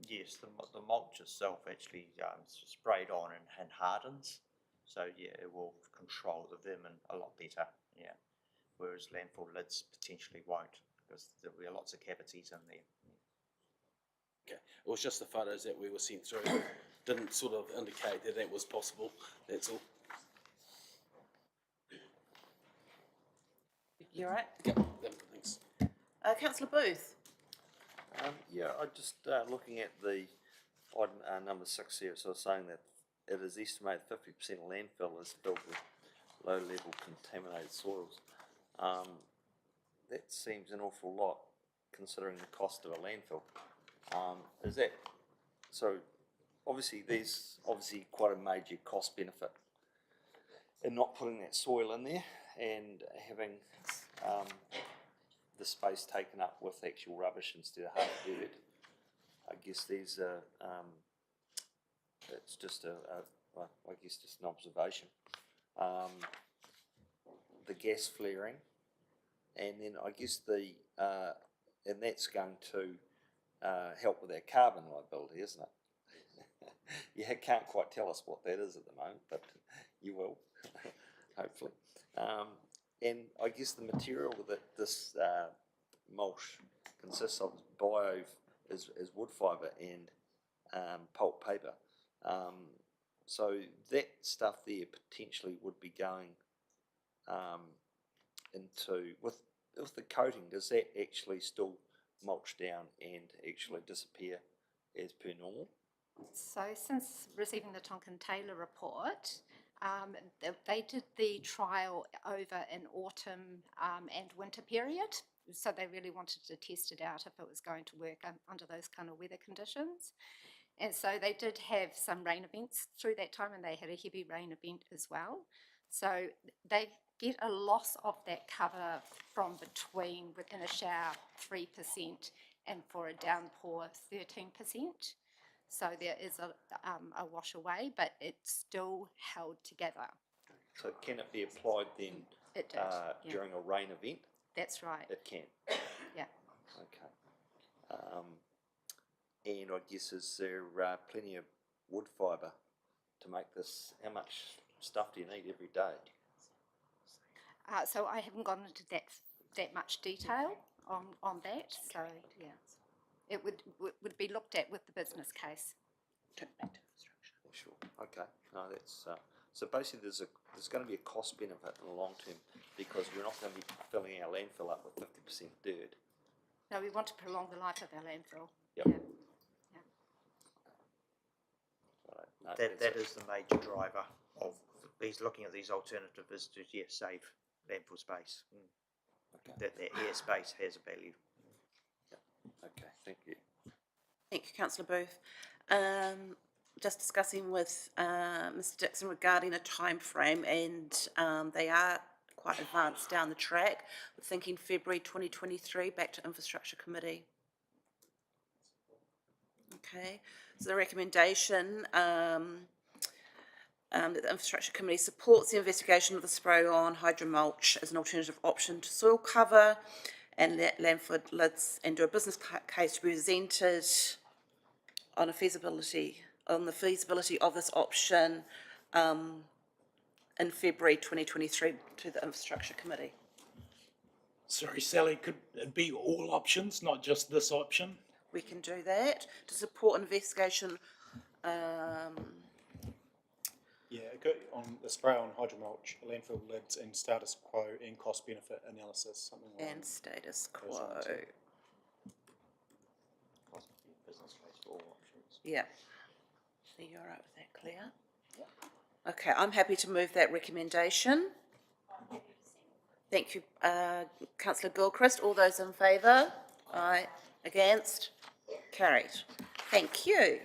C: Yes, the mulch itself actually sprayed on and hardens, so yeah, it will control the vermin a lot better, yeah. Whereas landfill lids potentially won't, because there'll be lots of cavities in there.
I: Okay, it was just the photos that we were sent through didn't sort of indicate that was possible, that's all.
A: You all right?
I: Yep, thanks.
A: Councillor Booth.
H: Yeah, I just looking at the item number 6 here, so saying that it is estimated 50% of landfill is filled with low-level contaminated soils. That seems an awful lot considering the cost of a landfill. Is that so? Obviously, there's quite a major cost benefit in not putting that soil in there and having the space taken up with actual rubbish instead of hard dirt. I guess there's it's just just an observation. The gas flaring, and then I guess and that's going to help with our carbon liability, isn't it? You can't quite tell us what that is at the moment, but you will, hopefully. And I guess the material that this mulch consists of is wood fibre and pulp paper. So that stuff there potentially would be going into, with the coating, does that actually still mulch down and actually disappear as per normal?
L: So since receiving the Tonkin Taylor report, they did the trial over an autumn and winter period. So they really wanted to test it out if it was going to work under those kind of weather conditions. And so they did have some rain events through that time, and they had a heavy rain event as well. So they get a loss of that cover from between, within a shower, 3%, and for a downpour, 13%. So there is a wash away, but it's still held together.
H: So can it be applied then
L: It did, yeah.
H: during a rain event?
L: That's right.
H: It can?
L: Yeah.
H: Okay. And I guess is there plenty of wood fibre to make this? How much stuff do you need every day?
L: So I haven't gone into that much detail on that. So yeah, it would be looked at with the business case.
H: Sure. Okay. No, So basically, there's going to be a cost benefit in the long term because we're not going to be filling our landfill up with 50% dirt.
L: No, we want to prolong the life of our landfill.
H: Yep.
L: Yeah.
H: Right. No,
C: That
H: that's it.
C: is the major driver of these, looking at these alternatives, is to, save landfill space.
H: Okay.
C: That airspace has a value.
H: Okay, thank you.
A: Thank you, councillor Booth. Just discussing with Mr Dixon regarding a time frame, and they are quite advanced down the track. We're thinking February 2023, back to Infrastructure Committee. Okay, so the recommendation that the Infrastructure Committee supports the investigation of the spray-on hydromulch as an alternative option to soil cover, and let landfill lids, and do a business case to be presented on the feasibility of this option in February 2023 to the Infrastructure Committee.
G: Sorry, Sally, could it be all options, not just this option?
A: We can do that to support investigation.
B: Yeah, go on the spray on hydromulch, landfill lids, and status quo and cost benefit analysis, something like
A: And
B: that.
A: status
B: Those
A: quo.
B: are the two.
C: Business case for all options.
A: Yeah. So you're all right with that, Claire? Yeah. Okay, I'm happy to move that recommendation. Thank you, councillor Gilchrist. All those in favour? Aye. Against? Carried. Thank you.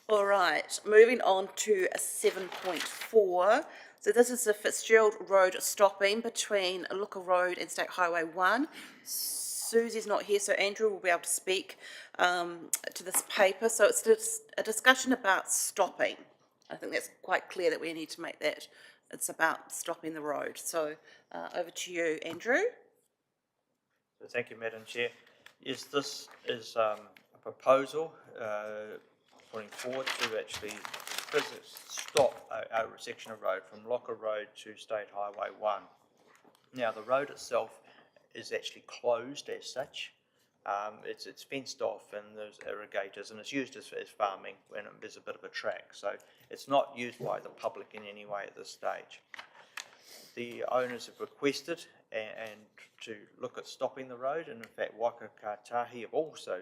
A: All right, moving on to 7.4. So this is the Fitzgerald Road stopping between Looker Road and State Highway 1. Susie's not here, so Andrew will be able to speak to this paper. So it's just a discussion about stopping. I think that's quite clear that we need to make that. It's about stopping the road. So over to you, Andrew.
C: So thank you, Madam Chair. Yes, this is a proposal putting forward to actually stop a section of road from Locker Road to State Highway 1. Now, the road itself is actually closed as such. It's fenced off, and there's irrigators, and it's used as farming when there's a bit of a track. So it's not used by the public in any way at this stage. The owners have requested and to look at stopping the road, and in fact Waikakatahi have also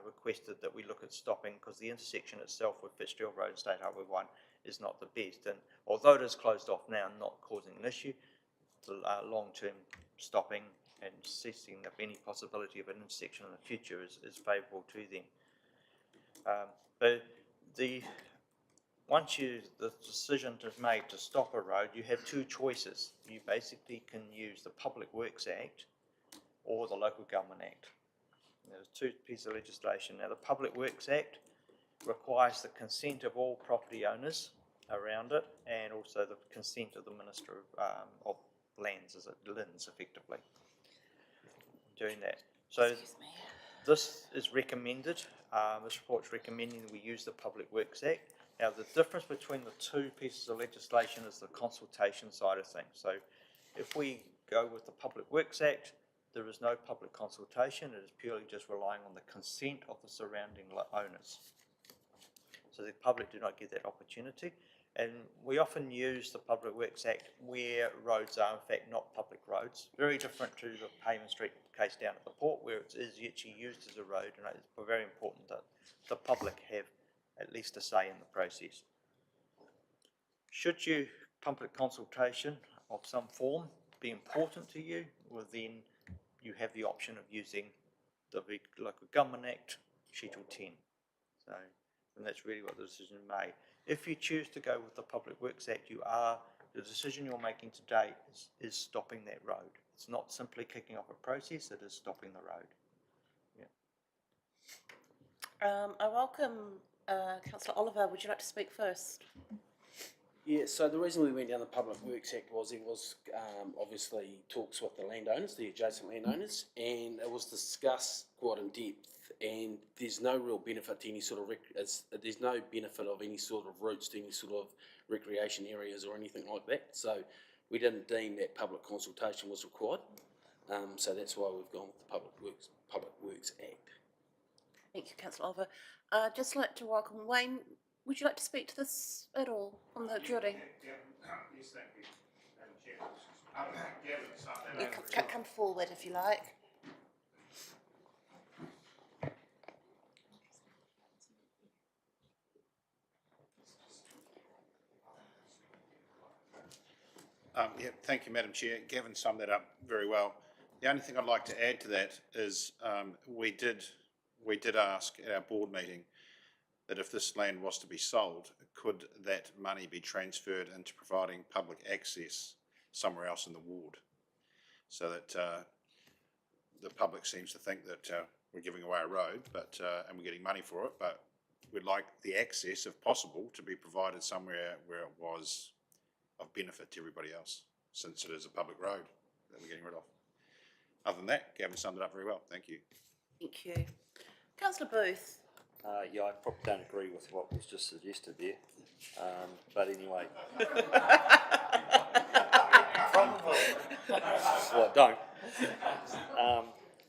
C: requested that we look at stopping, because the intersection itself with Fitzgerald Road and State Highway 1 is not the best, and although it is closed off now, not causing an issue, the long-term stopping and ceasing of any possibility of an intersection in the future is favourable to them. But once the decision is made to stop a road, you have two choices. You basically can use the Public Works Act or the Local Government Act. There's two pieces of legislation. Now, the Public Works Act requires the consent of all property owners around it, and also the consent of the Minister of Lands, as it LINZ effectively, doing that. So this is recommended. This report's recommending that we use the Public Works Act. Now, the difference between the two pieces of legislation is the consultation side of things. So if we go with the Public Works Act, there is no public consultation. It is purely just relying on the consent of the surrounding owners. So the public do not get that opportunity. And we often use the Public Works Act where roads are in fact not public roads. Very different to the Payman Street case down at the port, where it is actually used as a road, and it's very important that the public have at least a say in the process. Should public consultation of some form be important to you, well then you have the option of using the Local Government Act, Schedule 10. So, and that's really what the decision is made. If you choose to go with the Public Works Act, the decision you're making today is stopping that road. It's not simply kicking off a process, it is stopping the road. Yeah.
A: I welcome Councillor Oliver. Would you like to speak first?
I: Yeah, so the reason we went down the Public Works Act was it was obviously talks with the landowners, the adjacent landowners, and it was discussed quite in depth. And there's no real benefit to any sort of there's no benefit of any sort of routes to any sort of recreation areas or anything like that. So we didn't deem that public consultation was required. So that's why we've gone with the Public Works Act.
A: Thank you, Councillor Oliver. I'd just like to welcome Wayne. would you like to speak to this at all on the jury?
F: Yes, thank you, Madam Chair.
A: Yeah, come forward if you like.
M: Yeah, thank you, Madam Chair. Gavin summed that up very well. The only thing I'd like to add to that is we did ask at our board meeting that if this land was to be sold, could that money be transferred into providing public access somewhere else in the ward? So that the public seems to think that we're giving away a road, but and we're getting money for it, but we'd like the access, if possible, to be provided somewhere where it was of benefit to everybody else, since it is a public road that we're getting rid of. Other than that, Gavin summed it up very well. Thank you.
A: Thank you. Councillor Booth.
H: Yeah, I probably don't agree with what was just suggested there, but anyway. Well, I don't.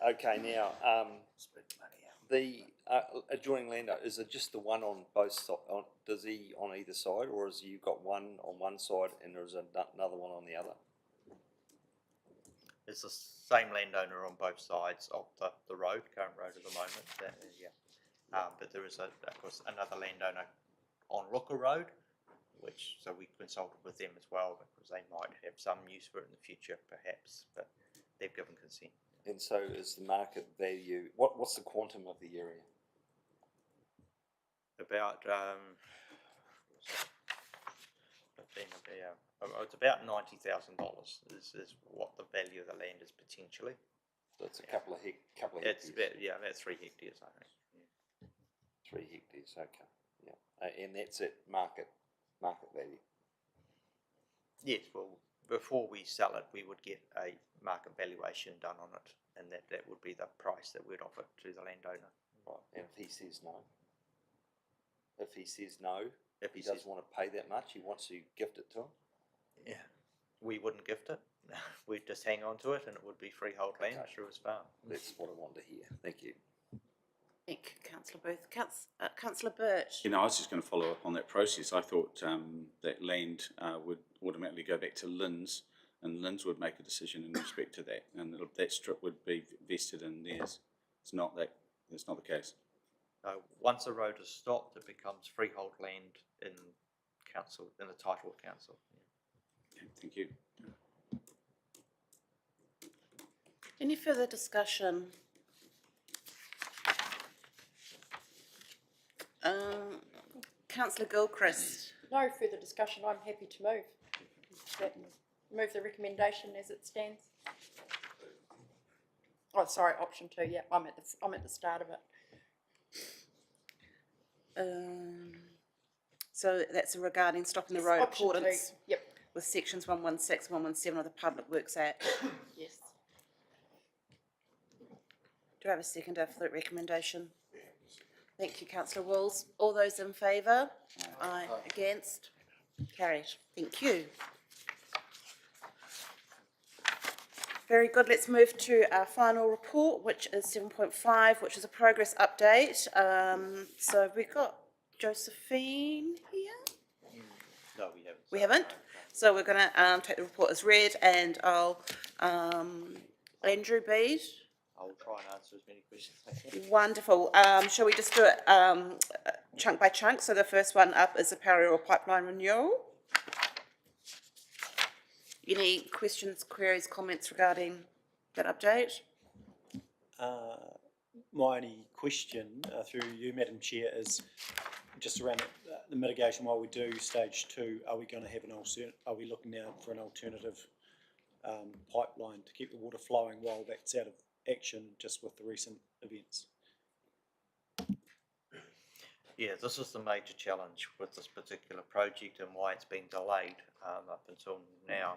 H: Okay, now, the adjoining landowner, is it just the one on both sides? Does he on either side, or has you got one on one side and there's another one on the other?
C: It's the same landowner on both sides of the road, current road at the moment, yeah. But there is of course another landowner on Looker Road, so we consulted with them as well, because they might have some use for it in the future perhaps, but they've given consent.
H: And so is the market value, what's the quantum of the area?
C: About it's about $90,000 is what the value of the land is potentially.
H: So it's a couple of hectares.
C: It's about 3 hectares, I think. Yeah.
H: 3 hectares, okay, yeah, and that's at market value.
C: Yes, well, before we sell it, we would get a market valuation done on it, and that would be the price that we'd offer to the landowner.
H: Right, and if he says no, if he doesn't want to pay that much, he wants to gift it to him?
C: Yeah, we wouldn't gift it. We'd just hang on to it, and it would be freehold land through his farm.
H: That's what I wanted to hear. Thank you.
A: Thank you, Councillor Booth. Councillor Birch.
J: You know, I was just going to follow up on that process. I thought that land would automatically go back to Lynn's, and Lynn's would make a decision in respect to that, and that strip would be vested in theirs. It's not that. That's not the case.
C: Once the road is stopped, it becomes freehold land in the title of council. Yeah.
J: Okay, thank you.
A: Any further discussion? Councillor Gilchrist.
E: No further discussion, I'm happy to move. Move the recommendation as it stands. Oh, sorry, option 2, yeah, I'm at the start of it.
A: So that's regarding stopping the road
E: Option 2,
A: accordance
E: yep,
A: with sections 116, 117 of the Public Works Act.
E: yes.
A: Do I have a seconder for that recommendation? Thank you, Councillor Wills. All those in favour? Aye. Against? Carried. Thank you. Very good. Let's move to our final report, which is 7.5, which is a progress update. So have we got Josephine here?
C: No, we haven't.
A: We haven't. So we're going to take the report as read, and I'll Andrew Bede.
C: I'll try and answer as many questions as I can.
A: Wonderful. Shall we just do it chunk by chunk? So the first one up is the Parry pipeline renewal. Any questions, queries, comments regarding that update?
B: My only question through you, Madam Chair, is just around the mitigation while we do stage 2. Are we going to have are we looking now for an alternative pipeline to keep the water flowing while that's out of action, just with the recent events?
C: Yeah, this is the major challenge with this particular project and why it's been delayed up until now.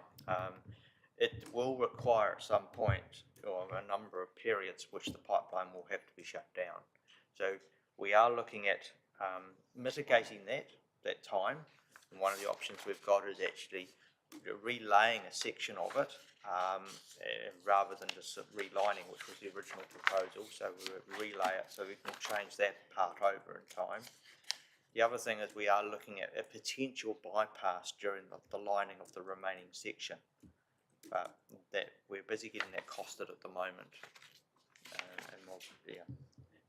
C: It will require at some point, or a number of periods, which the pipeline will have to be shut down. So we are looking at mitigating that time. And one of the options we've got is actually relaying a section of it rather than just relining, which was the original proposal. So we would relay it so we can change that part over in time. The other thing is we are looking at a potential bypass during the lining of the remaining section. But that we're busy getting that costed at the moment. And we'll, yeah,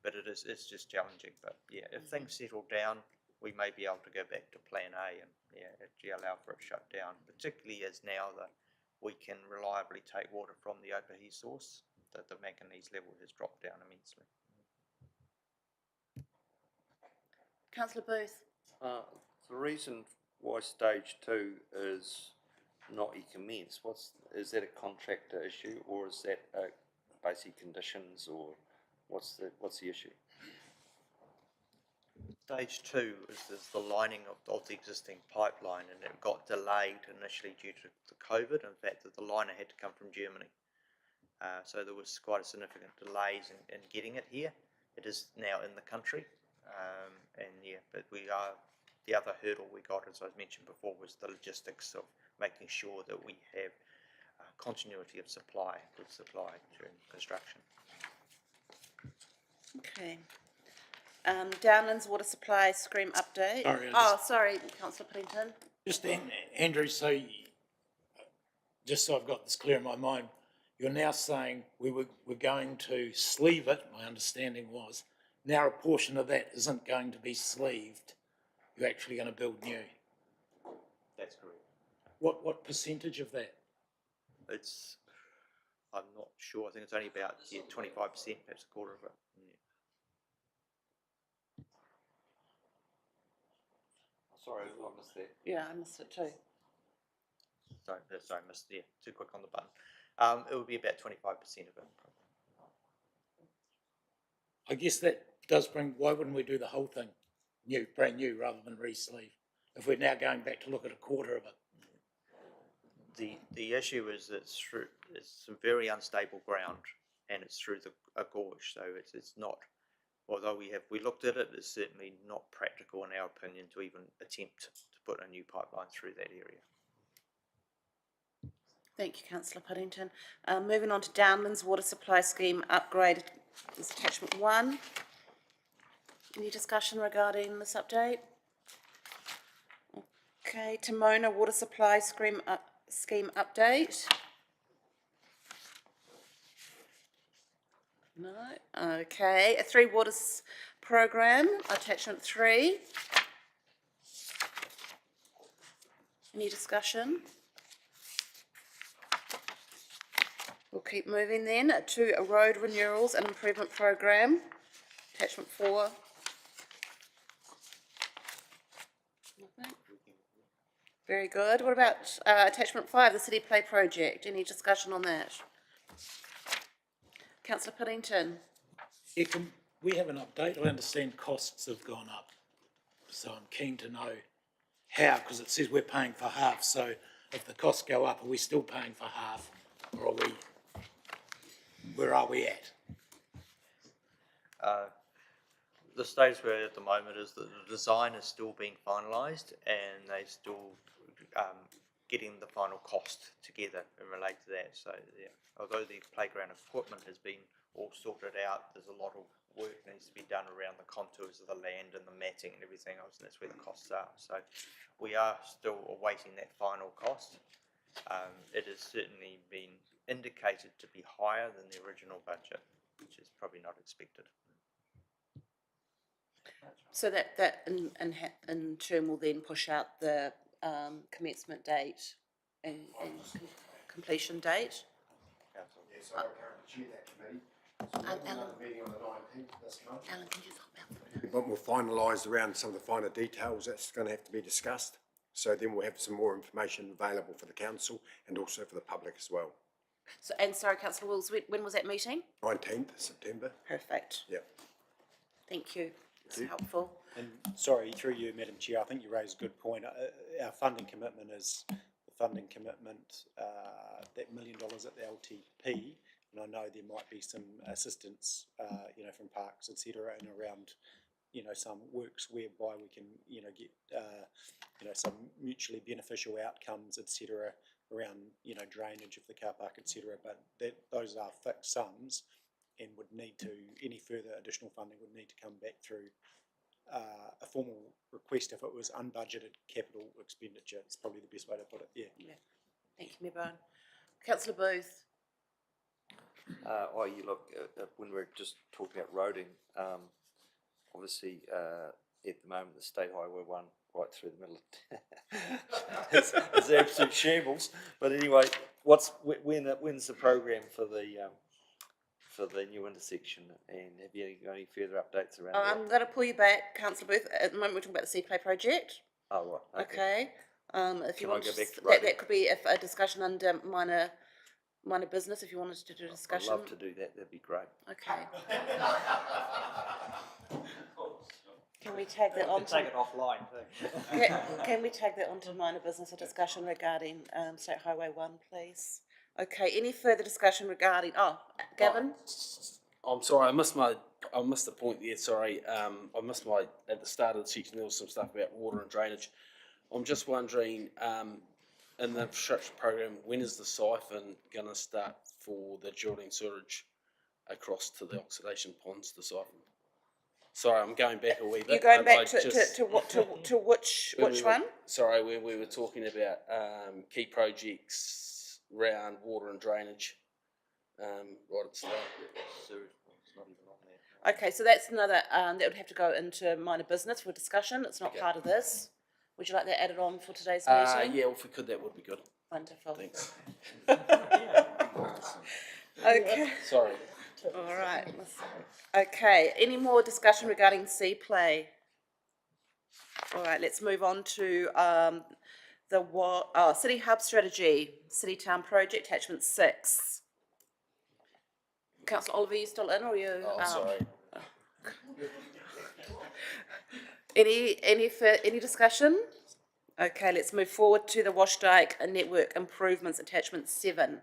C: but it's just challenging. But yeah, if things settle down, we may be able to go back to plan A and yeah, actually allow for it shut down, particularly as now that we can reliably take water from the Opahi source, that the manganese level has dropped down immensely.
A: Councillor Booth.
H: The reason why stage 2 is not commenced, is that a contractor issue, or is that basic conditions, or what's the issue?
C: Stage 2 is the lining of the existing pipeline, and it got delayed initially due to the COVID. In fact, that the liner had to come from Germany. So there was quite a significant delays in getting it here. It is now in the country, and yeah, but the other hurdle we got, as I mentioned before, was the logistics of making sure that we have continuity of supply, good supply during construction.
A: Okay. Downlands water supply scream update. Sorry, Councillor Pennington.
G: Just Andrew, so just so I've got this clear in my mind, you're now saying we're going to sleeve it, my understanding was, now a portion of that isn't going to be sleeved, you're actually going to build new.
C: That's correct.
G: What percentage of that?
C: I'm not sure, I think it's only about 25%, perhaps a quarter of it. Yeah.
H: Sorry, I missed that.
A: Yeah, I missed it too.
C: Sorry, I missed, yeah, too quick on the button. It would be about 25% of it.
G: I guess that does bring, why wouldn't we do the whole thing new, brand new, rather than re-sleeve, if we're now going back to look at a quarter of it?
C: The issue is it's some very unstable ground, and it's through a gorge, so it's not, although we looked at it, it's certainly not practical in our opinion to even attempt to put a new pipeline through that area.
A: Thank you, Councillor Puddington. Moving on to Downlands water supply scheme upgrade is attachment 1. Any discussion regarding this update? Okay, Timona water supply scheme update. No. Okay, a 3 waters program, attachment 3. Any discussion? We'll keep moving then to a road renewals and improvement program, attachment 4. Nothing. Very good. What about attachment 5, the City Play project? Any discussion on that? Councillor Puddington.
G: Yeah, can we have an update? I understand costs have gone up, so I'm keen to know how, because it says we're paying for half, so if the costs go up, are we still paying for half, or where are we at?
C: The stage we're at the moment is that the design is still being finalised, and they still getting the final cost together in relate to that. So yeah, although the playground equipment has been all sorted out, there's a lot of work needs to be done around the contours of the land and the matting and everything else, and that's where the costs are. So we are still awaiting that final cost. It has certainly been indicated to be higher than the original budget, which is probably not expected.
A: So that in turn will then push out the commencement date and completion date.
D: Yes, I currently chair that committee. So we've got another meeting on the 19th this month.
A: Alan, can you just help out?
D: But we'll finalise around some of the finer details that's going to have to be discussed. So then we'll have some more information available for the council and also for the public as well.
A: So, and sorry, Councillor Wills, when was that meeting?
D: 19th September.
A: Perfect.
D: Yep.
A: Thank you. It's helpful.
B: And sorry, through you, Madam Chair, I think you raised a good point. Our funding commitment is the funding commitment, that $1 million at the LTP, and I know there might be some assistance, from parks, etc., and around, some works whereby we can, get, some mutually beneficial outcomes, etc., around, drainage of the car park, etc. But those are fixed sums, and would need to, any further additional funding would need to come back through a formal request if it was unbudgeted capital expenditure. It's probably the best way to put it, yeah.
A: Thank you, Mayor Bowen. Councillor Booth.
H: You look, when we're just talking about roading, obviously, at the moment, the State Highway 1 right through the middle of it's absolute shambles. But anyway, when's the program for the new intersection, and have you got any further updates around that?
A: I'm going to pull you back, Councillor Booth. At the moment, we're talking about the Sea-Play project.
H: Oh, right,
A: Okay. If you
H: Can I
A: want
H: go
A: to,
H: back to
A: that
H: roading?
A: could be a discussion under minor business. If you wanted to do a discussion.
H: I'd love to do that, that'd be great.
A: Okay. Can we tag that on?
C: Take it offline too.
A: Can we tag that onto minor business, a discussion regarding State Highway 1, please? Okay, any further discussion regarding, Gavin?
I: I'm sorry, I missed the point there, sorry. I missed at the start of the section, there was some stuff about water and drainage. I'm just wondering, in the infrastructure program, when is the siphon gonna start for the Geraldine sewage across to the oxidation ponds to siphon? Sorry, I'm going back a wee bit.
A: You're going
I: but
A: back to which
I: when
A: one?
I: Sorry, when we were talking about key projects around water and drainage, right at the start.
A: Okay, so that's another, that would have to go into minor business for discussion. It's not
I: Okay.
A: part of this. Would you like that added on for today's
I: Yeah,
A: meeting?
I: if we could, that would be good.
A: Wonderful.
I: Thanks.
A: Okay,
I: Sorry.
A: all right. Okay, any more discussion regarding Sea-Play? All right, let's move on to City Hub Strategy, City Town Project, Attachment 6. Councillor Oliver, you still in or you?
I: Oh, sorry.
A: Any discussion? Okay, let's move forward to the Wash Dyke Network Improvements, Attachment 7.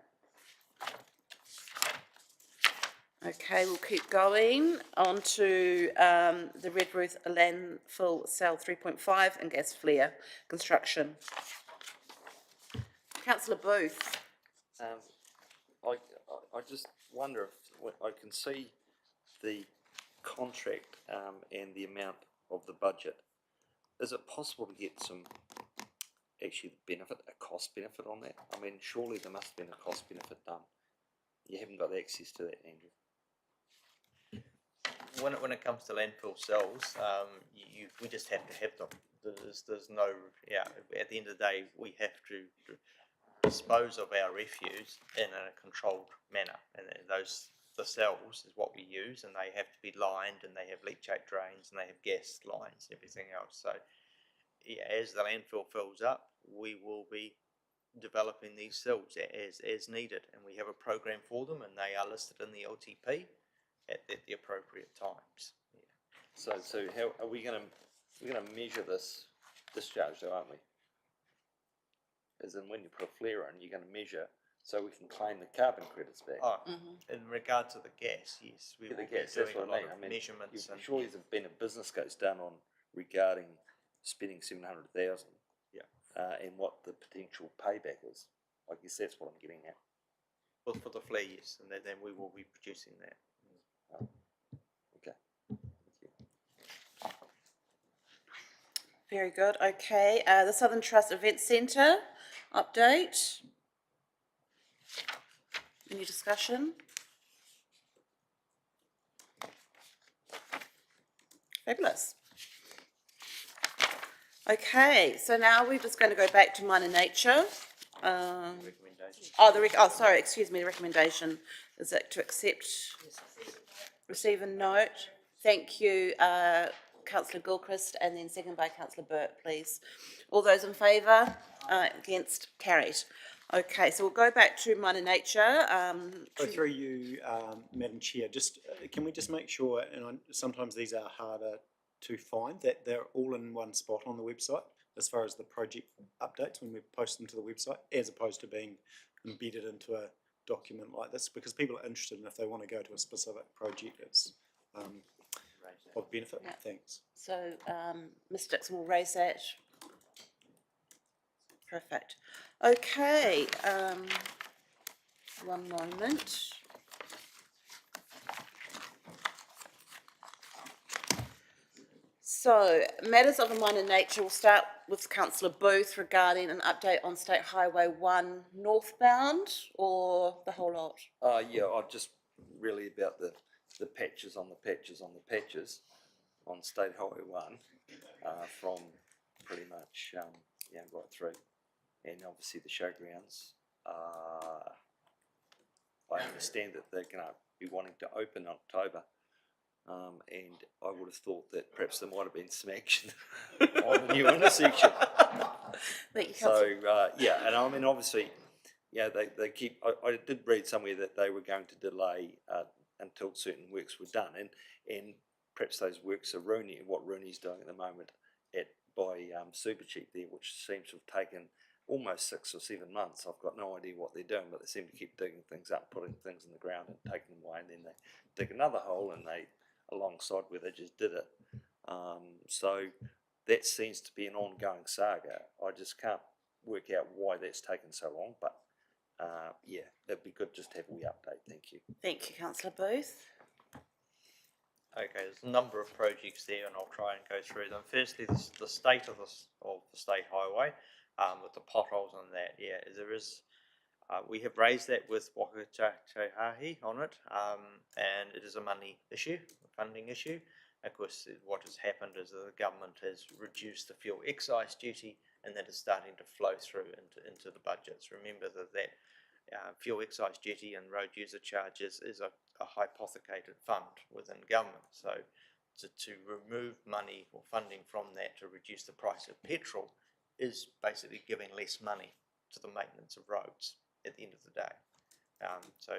A: Okay, we'll keep going on to the Red Roof Landfill Cell 3.5 and gas flare construction. Councillor Booth.
H: I just wonder if I can see the contract and the amount of the budget. Is it possible to get some actually benefit, a cost benefit on that? I mean, surely there must have been a cost benefit done. You haven't got access to that, Andrew.
C: When it comes to landfill cells, we just have to have them. There's no, at the end of the day, we have to dispose of our refuse in a controlled manner, and the cells is what we use, and they have to be lined, and they have leachate drains, and they have gas lines, everything else. So as the landfill fills up, we will be developing these cells as needed, and we have a program for them, and they are listed in the LTP at the appropriate times.
H: So how are we going to measure this discharge, though, aren't we? As in, when you put a flare in, you're going to measure so we can claim the carbon credits back.
C: In regard to the gas, yes, we will be doing a lot of measurements.
H: Surely there's been a business case done on regarding spending 700,000. And what the potential payback is. I guess that's what I'm getting at.
C: Well, for the flare, yes, and then we will be producing that.
H: Okay.
A: Very good. Okay, the Southern Trust Event Centre update. Any discussion? Fabulous. Okay, so now we're just going to go back to minor nature. The recommendation is that to accept, receive and note. Thank you, Councillor Gilchrist, and then second by Councillor Burt, please. All those in favour? Against? Carried. Okay, so we'll go back to minor nature.
B: Through you, Madam Chair, just can we just make sure, and sometimes these are harder to find, that they're all in one spot on the website as far as the project updates when we post them to the website, as opposed to being embedded into a document like this, because people are interested in if they want to go to a specific project, it's of benefit.
A: Yeah.
B: Thanks.
A: So Ms Dixon will raise that. Perfect. Okay, one moment. So, matters of a minor nature, we'll start with councillor Booth regarding an update on State Highway 1 northbound, or the whole lot?
H: Yeah, I just really about the patches on the patches on the patches on State Highway 1, from pretty much, yeah, right through. And obviously the showgrounds, I understand that they're gonna be wanting to open in October. And I would have thought that perhaps there might have been some action on the new intersection.
A: Thank you,
H: So,
A: councillor.
H: yeah, and I mean, obviously, yeah, they keep, I did read somewhere that they were going to delay until certain works were done, and perhaps those works are Rooney, what Rooney's doing at the moment by Supercheap there, which seems to have taken almost 6 or 7 months. I've got no idea what they're doing, but they seem to keep digging things up, putting things in the ground and taking them away, and then they dig another hole and they, alongside where they just did it. So that seems to be an ongoing saga. I just can't work out why that's taken so long, but yeah, it'd be good just to have a wee update. Thank you.
A: Thank you, councillor Booth.
C: Okay, there's a number of projects there, and I'll try and go through them. Firstly, the state of the state highway, with the potholes on that. Yeah, there is. We have raised that with Waka Tahahi on it, and it is a money issue, a funding issue. Of course, what has happened is that the government has reduced the fuel excise duty, and that is starting to flow through into the budgets. Remember that fuel excise duty and road user charges is a hypothecated fund within government. So to remove money or funding from that to reduce the price of petrol is basically giving less money to the maintenance of roads at the end of the day. So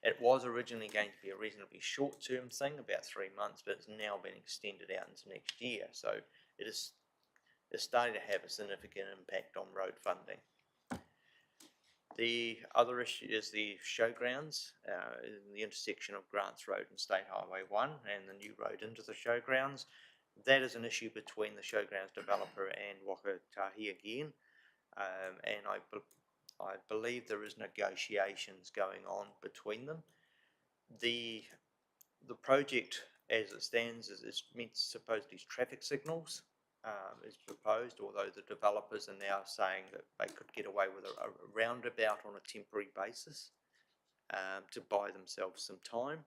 C: it was originally going to be a reasonably short-term thing, about 3 months, but it's now been extended out into next year. So it's starting to have a significant impact on road funding. The other issue is the showgrounds in the intersection of Grants Road and State Highway 1 and the new road into the showgrounds. That is an issue between the showgrounds developer and Waka Tahi again, and I believe there is negotiations going on between them. The project as it stands is meant to supposedly traffic signals, is proposed, although the developers are now saying that they could get away with a roundabout on a temporary basis, to buy themselves some time.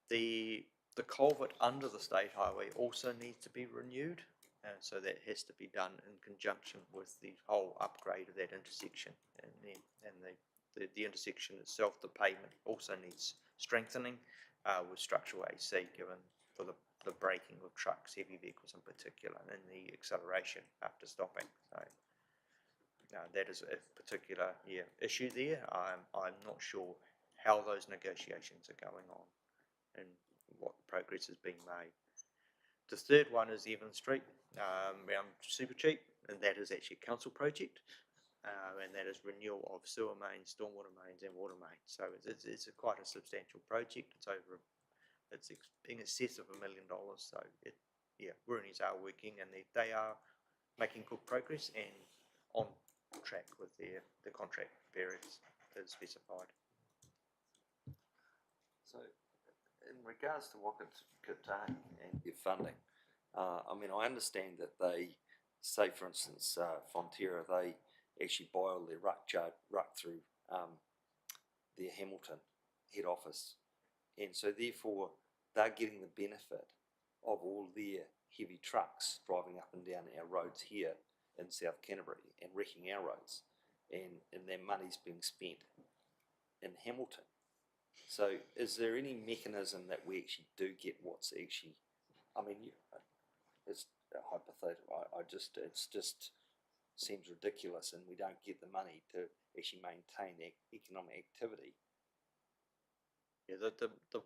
C: The culvert under the state highway also needs to be renewed, and so that has to be done in conjunction with the whole upgrade of that intersection, and the intersection itself, the pavement also needs strengthening with structural AC, given for the braking of trucks, heavy vehicles in particular, and the acceleration after stopping. So that is a particular issue there. I'm not sure how those negotiations are going on and what progress is being made. The third one is Evan Street around Supercheap, and that is actually a council project, and that is renewal of sewer mains, stormwater mains, and water mains. So it's quite a substantial project. It's in excess of $1 million. So Roonies are working, and they are making good progress and on track with the contract periods that are specified.
H: So, in regards to Waka Tahi and their funding, I mean, I understand that they say, for instance, Fonterra, they actually buy all their ruck through their Hamilton head office, and so therefore they're getting the benefit of all their heavy trucks driving up and down our roads here in South Canterbury and wrecking our roads, and their money's being spent in Hamilton. So is there any mechanism that we actually do get what's actually, I mean, it's hypothetical, it's just seems ridiculous, and we don't get the money to actually maintain economic activity.
C: Yeah, the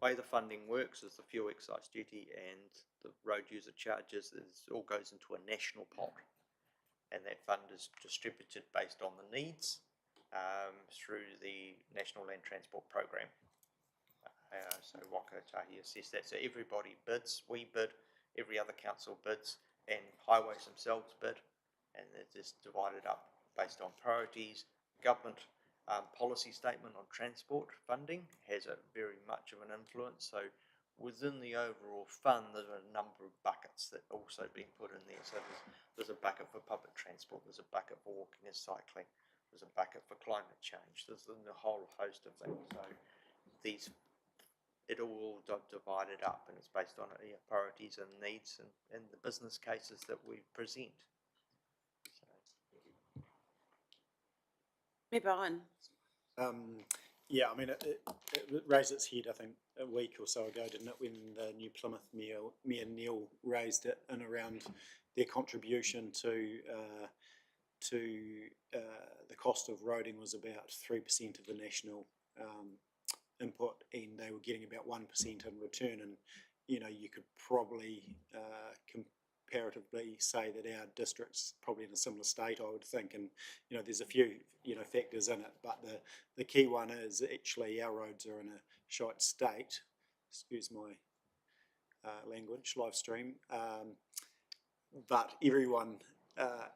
C: way the funding works is the fuel excise duty and the road user charges all goes into a national pot, and that fund is distributed based on the needs through the National Land Transport Program. So Waka Tahi assess that. So everybody bids, we bid, every other council bids, and highways themselves bid, and it is divided up based on priorities. Government policy statement on transport funding has a very much of an influence. So within the overall fund, there are a number of buckets that also been put in there. So there's a bucket for public transport, there's a bucket for walking and cycling, there's a bucket for climate change, there's a whole host of things. So these, it all divided up, and it's based on priorities and needs and the business cases that we present.
A: Mayor Bowen.
B: Yeah, I mean, it raised its head, I think, a week or so ago, didn't it, when the New Plymouth Mayor Neil raised it in around their contribution to the cost of roading was about 3% of the national input, and they were getting about 1% in return. And you know, you could probably comparatively say that our district's probably in a similar state, I would think. And you know, there's a few factors in it, but the key one is actually our roads are in a shite state. Excuse my language, live stream. But everyone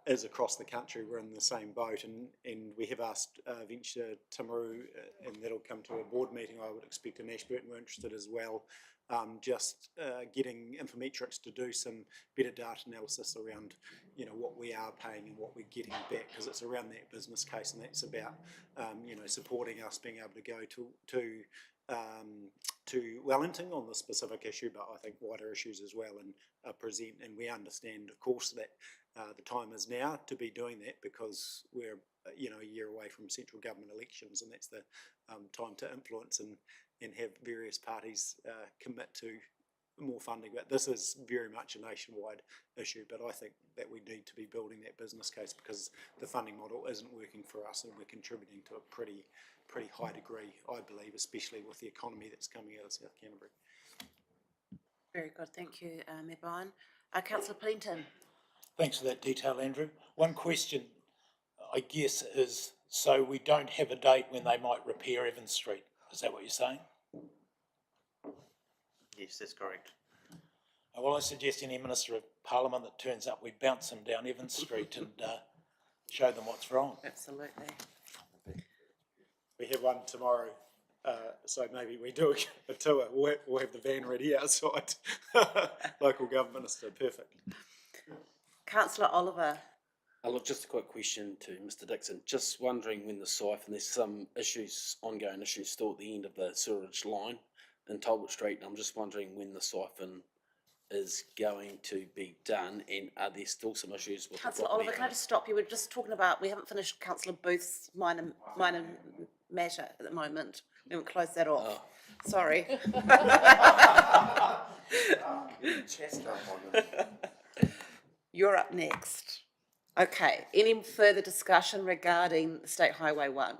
B: is across the country. We're in the same boat, and we have asked Venture Timaru, and that'll come to a board meeting. I would expect in Ashburton we're interested as well. Just getting Infometrics to do some better data analysis around, you know, what we are paying and what we're getting back, because it's around that business case, and that's about, you know, supporting us being able to go to Wellington on the specific issue, but I think wider issues as well, and present. And we understand, of course, that the time is now to be doing that, because we're, you know, a year away from central government elections, and that's the time to influence and have various parties commit to more funding. But this is very much a nationwide issue, but I think that we need to be building that business case, because the funding model isn't working for us, and we're contributing to a pretty high degree, I believe, especially with the economy that's coming out of South Canterbury.
A: Very good, thank you, Mayor Bowen. Councillor Pennington.
G: Thanks for that detail, Andrew. One question, I guess, is so we don't have a date when they might repair Evans Street. Is that what you're saying?
C: Yes, that's correct.
G: Well, I suggest any Minister of Parliament that turns up, we bounce them down Evans Street and show them what's wrong.
A: Absolutely.
B: We have one tomorrow, so maybe we do a tour. We'll have the van ready outside. Local government minister, perfect.
A: Councillor Oliver.
I: Look, just a quick question to Mr Dixon. Just wondering when the siphon, there's some issues, ongoing issues still at the end of the sewerage line in Talbot Street, and I'm just wondering when the siphon is going to be done, and are there still some issues with
A: Councillor
I: the property
A: Oliver, can I just stop you? We're just talking about, we haven't finished Councillor Booth's minor matter at the moment. We haven't closed that off.
I: Oh.
A: Sorry. You're up next. Okay, any further discussion regarding State Highway 1?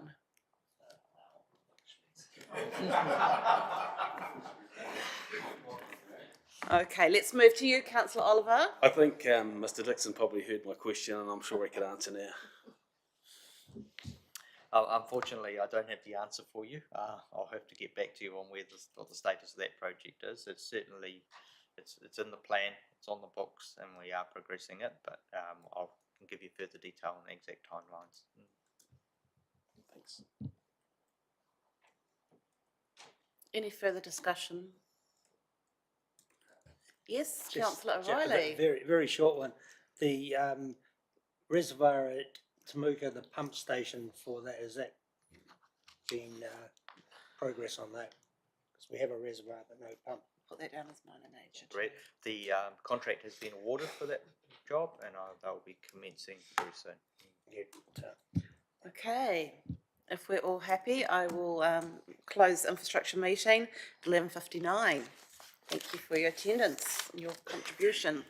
A: Okay, let's move to you, Councillor Oliver.
I: I think Mr Dixon probably heard my question, and I'm sure he could answer now.
C: Unfortunately, I don't have the answer for you. I'll have to get back to you on what the status of that project is. It's certainly, it's in the plan, it's on the books, and we are progressing it, but I can give you further detail on the exact timelines.
I: Thanks.
A: Any further discussion? Yes,
N: Just
A: Councillor
N: a
A: O'Reilly.
N: very, very short one. The reservoir at Temuka, the pump station for that, is that been progress on that? Because we have a reservoir but no pump.
A: Put that down as minor nature.
C: Great. The contract has been awarded for that job, and they'll be commencing very soon.
N: Yeah.
A: Okay, if we're all happy, I will close the infrastructure meeting at 11:59. Thank you for your attendance and your contribution.